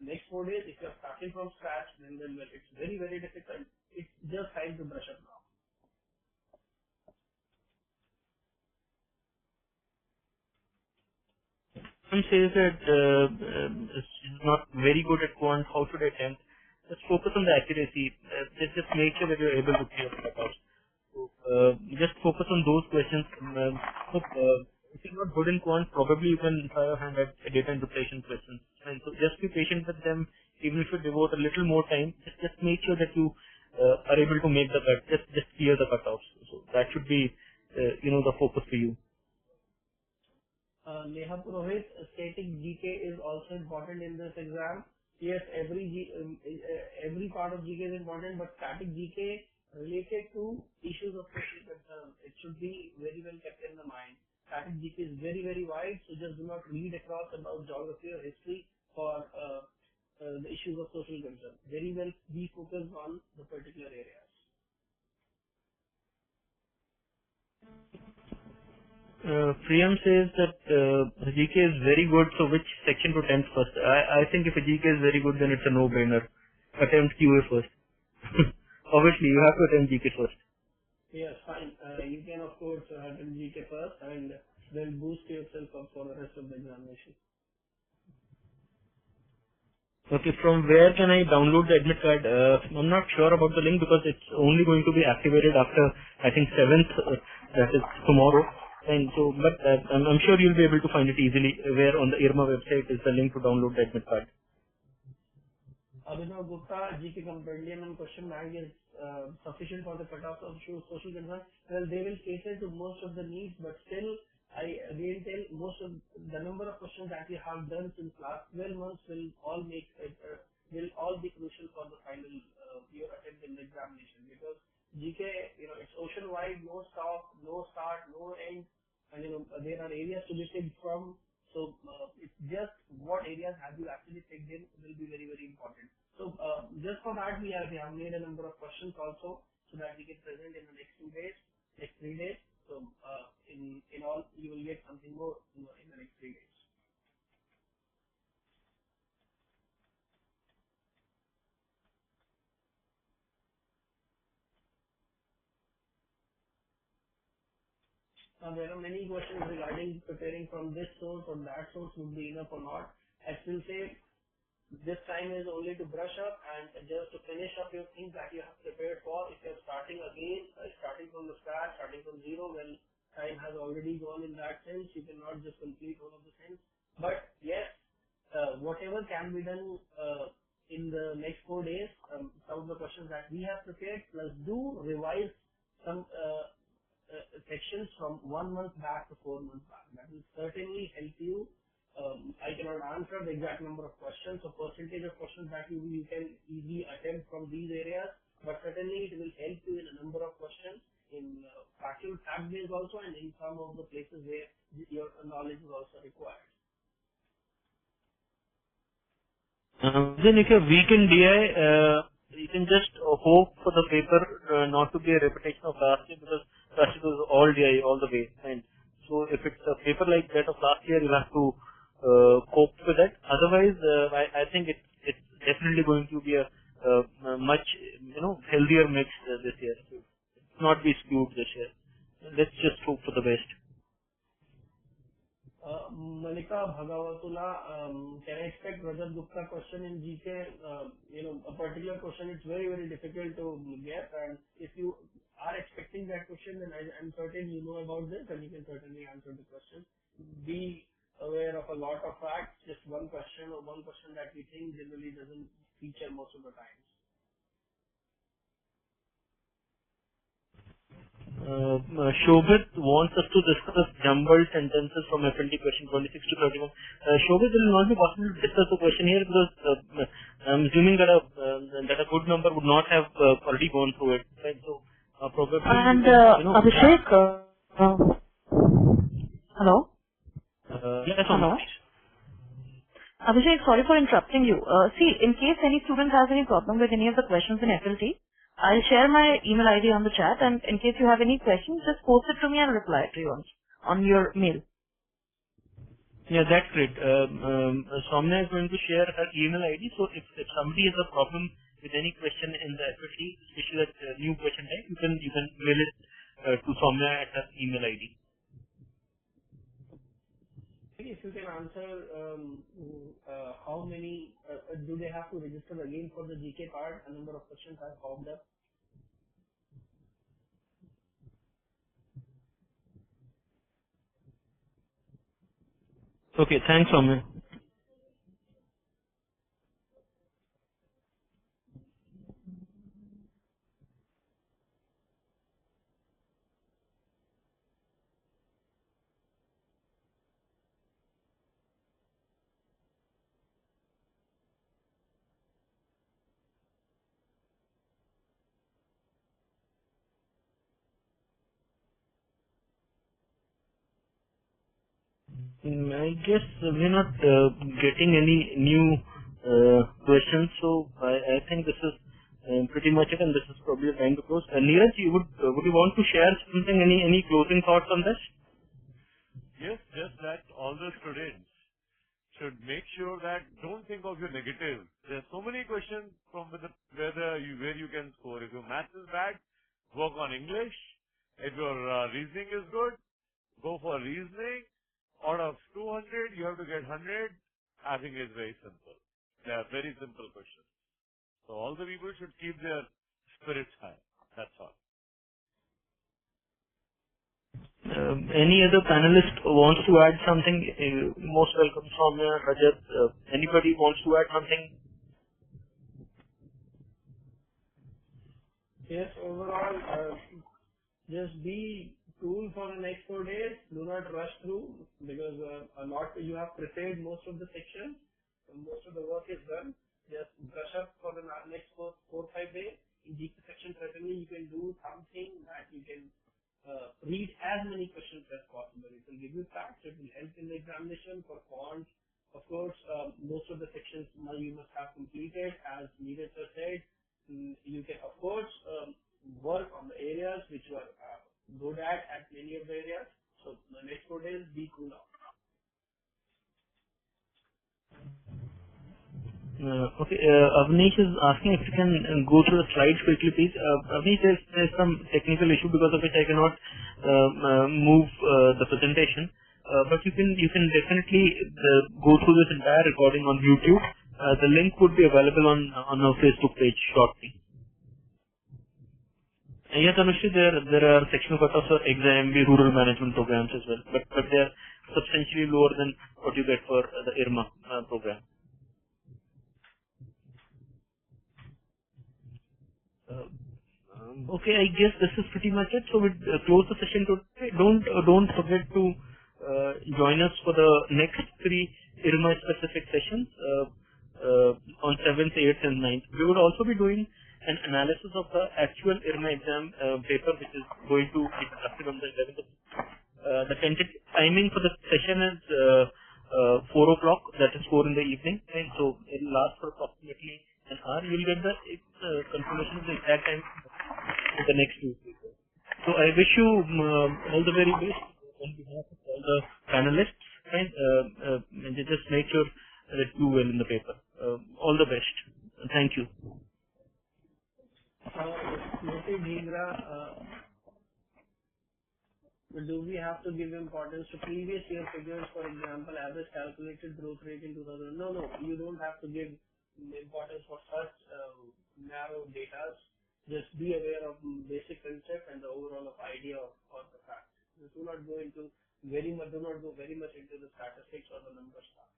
next 4 days, if you're starting from scratch, then well, it's very, very difficult. It's just time to brush up now. Some says that is not very good at quant. How should I attempt? Just focus on the accuracy. Just make sure that you're able to clear the cutoffs. So just focus on those questions. If you're not good in quant, probably you can try your hand at data interpretation questions. And so just be patient with them. Even if you devote a little more time, just make sure that you are able to make the cut. Just clear the cutoffs. So that should be the focus for you. Neha Purohit, static GK is also important in this exam. yes, every part of GK is important, but static GK related to issues of social concern, it should be very well kept in the mind. Static GK is very, very wide, so just do not read across about geography or history for the issues of social concern. Very well be focused on the particular areas. Priyam says that GK is very good, so which section to attempt first? I think if a GK is very good, then it's a no-brainer. Attempt QA first. Obviously, you have to attempt GK first. Yes, fine. You can of course attempt GK first and then boost yourself up for the rest of the examination. Okay, from where can I download the admit card? I'm not sure about the link because it's only going to be activated after, I think, 7th, that is tomorrow. And so, but I'm sure you'll be able to find it easily where on the IRMA website is the link to download the admit card. Abhinav Gupta, GK compendium and question bank is sufficient for the cutoff of social concern. Well, they will cater to most of the needs, but still, I again tell most of the number of questions that we have done since last 12 months will all make it, will all be crucial for the final year attempt in the examination, because GK, it's ocean wide, no stop, no start, no end, and there are areas to be picked from. So it's just what areas have you actually picked in will be very, very important. So just for that we have made a number of questions also, so that we can present in the next 2 days, next 3 days. So in all you will get something more in the next 3 days. Now there are many questions regarding preparing from this source or that source would be enough or not. I still say this time is only to brush up and just to finish up your things that you have prepared for. If you're starting again, starting from the scratch, starting from zero, well, time has already gone in that sense. You cannot just complete all of the things. But yes, whatever can be done in the next 4 days, some of the questions that we have prepared, plus do revise some sections from 1 month back to 4 months back. That will certainly help you. I cannot answer the exact number of questions, so percentage of questions that you can easily attempt from these areas, but certainly it will help you in a number of questions in factual fact based also, and in some of the places where your knowledge is also required. Then if you're weak in DI, you can just hope for the paper not to be a repetition of last year, because last year was all DI all the way. And so if it's a paper like that of last year, you'll have to cope with that. Otherwise, I think it's definitely going to be a much healthier mix this year. It's not be skewed this year. Let's just hope for the best. Malika Bhagavatula, can I expect Rajat Gupta question in GK? A particular question, it's very, very difficult to get, and if you are expecting that question, then I'm certain you know about this and you can certainly answer the question. Be aware of a lot of facts, just one question or one question that we think generally doesn't feature most of the times. Shobhit wants us to discuss jumbled sentences from FLT question 26 to 31. Shobhit, it will not be possible to discuss the question here because I'm assuming that a good number would not have already gone through it. Right? So probably. And Abhishek, hello. Yes, hello. Abhishek, sorry for interrupting you. See, in case any student has any problem with any of the questions in FLT, I'll share my email ID on the chat, and in case you have any questions, just post it to me and I'll reply to you on your mail. Yeah, that's great. Soumya is going to share her email ID, so if somebody has a problem with any question in the FLT, especially that new question type, you can mail it to Soumya at her email ID. If you can answer how many do they have to register again for the GK part? A number of questions have popped up. Okay, thanks, Soumya. I guess we're not getting any new questions, so I think this is pretty much it, and this is probably the time to close. Niraj, would you want to share something? Any closing thoughts on this? Yes, just that all the students should make sure that don't think of your negatives. There are so many questions from where you can score. If your math is bad, work on English. If your reasoning is good, go for reasoning. Out of 200, you have to get 100. I think it's very simple. They are very simple questions. So all the people should keep their spirits high. That's all. Any other panelist wants to add something? Most welcome, Soumya, Rajat. Anybody wants to add something? Yes, overall, just be cool for the next 4 days. Do not rush through because you have prepared most of the sections. Most of the work is done. Just brush up for the next 4-5 days. In GP section, certainly you can do something that you can read as many questions as possible. It will give you facts. It will help in the examination for quant. Of course, most of the sections now you must have completed. As Niraj said, you can of course work on the areas which you are good at many of the areas. So the next 4 days, be cool out. Okay, Avnish is asking if you can go through the slides quickly, please. Avnish, there's some technical issue because of which I cannot move the presentation. But you can definitely go through this entire recording on YouTube. The link would be available on our Facebook page shortly. Yes, Anushri, there are sectional cutoffs for exam rural management programs as well, but they are substantially lower than what you get for the IRMA program. Okay, I guess this is pretty much it. So we close the session today. Don't forget to join us for the next 3 IRMA specific sessions on 7th, 8th, and 9th. We would also be doing an analysis of the actual IRMA exam paper, which is going to be conducted on the 11th. The tentative timing for the session is 4 o'clock. That is 4 in the evening, and so it will last for approximately an hour. You will get the confirmation of the exact time for the next 2 weeks. So I wish you all the very best on behalf of all the panelists, and just make sure that you do well in the paper. All the best. Thank you. Do we have to give importance to previous year figures? For example, average calculated growth rate in 2000? No, you don't have to give importance for such narrow data. Just be aware of basic concept and the overall idea of the fact. Do not go very much into the statistics or the number stuff.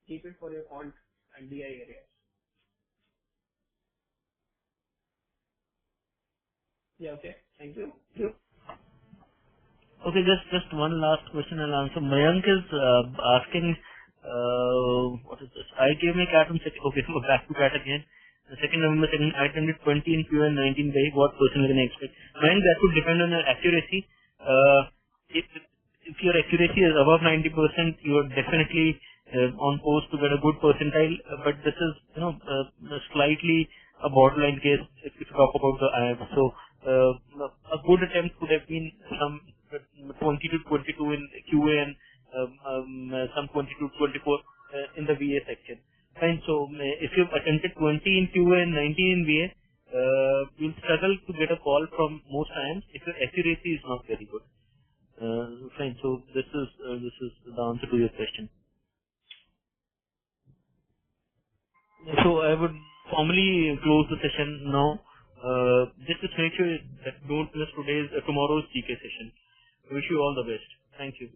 Keep it for your quant and DI areas. Yeah, okay. Thank you. Okay, just one last question and answer. Mayank is asking, what is this? I gave my CAT on okay, so back to CAT again. The second November, I attended 20 in Q and 19 by what percentage can I expect? Mayank, that would depend on your accuracy. If your accuracy is above 90%, you are definitely on course to get a good percentile. But this is, slightly a borderline case if you talk about the IRMA. So a good attempt would have been some 20 to 22 in QA and some 20 to 24 in the VA section. Fine. So if you've attempted 20 in QA and 19 in VA, you'll struggle to get a call from most times if your accuracy is not very good. Fine. So this is the answer to your question. So I would formally close the session now. Just to make sure that don't miss tomorrow's GK session. I wish you all the best. Thank you.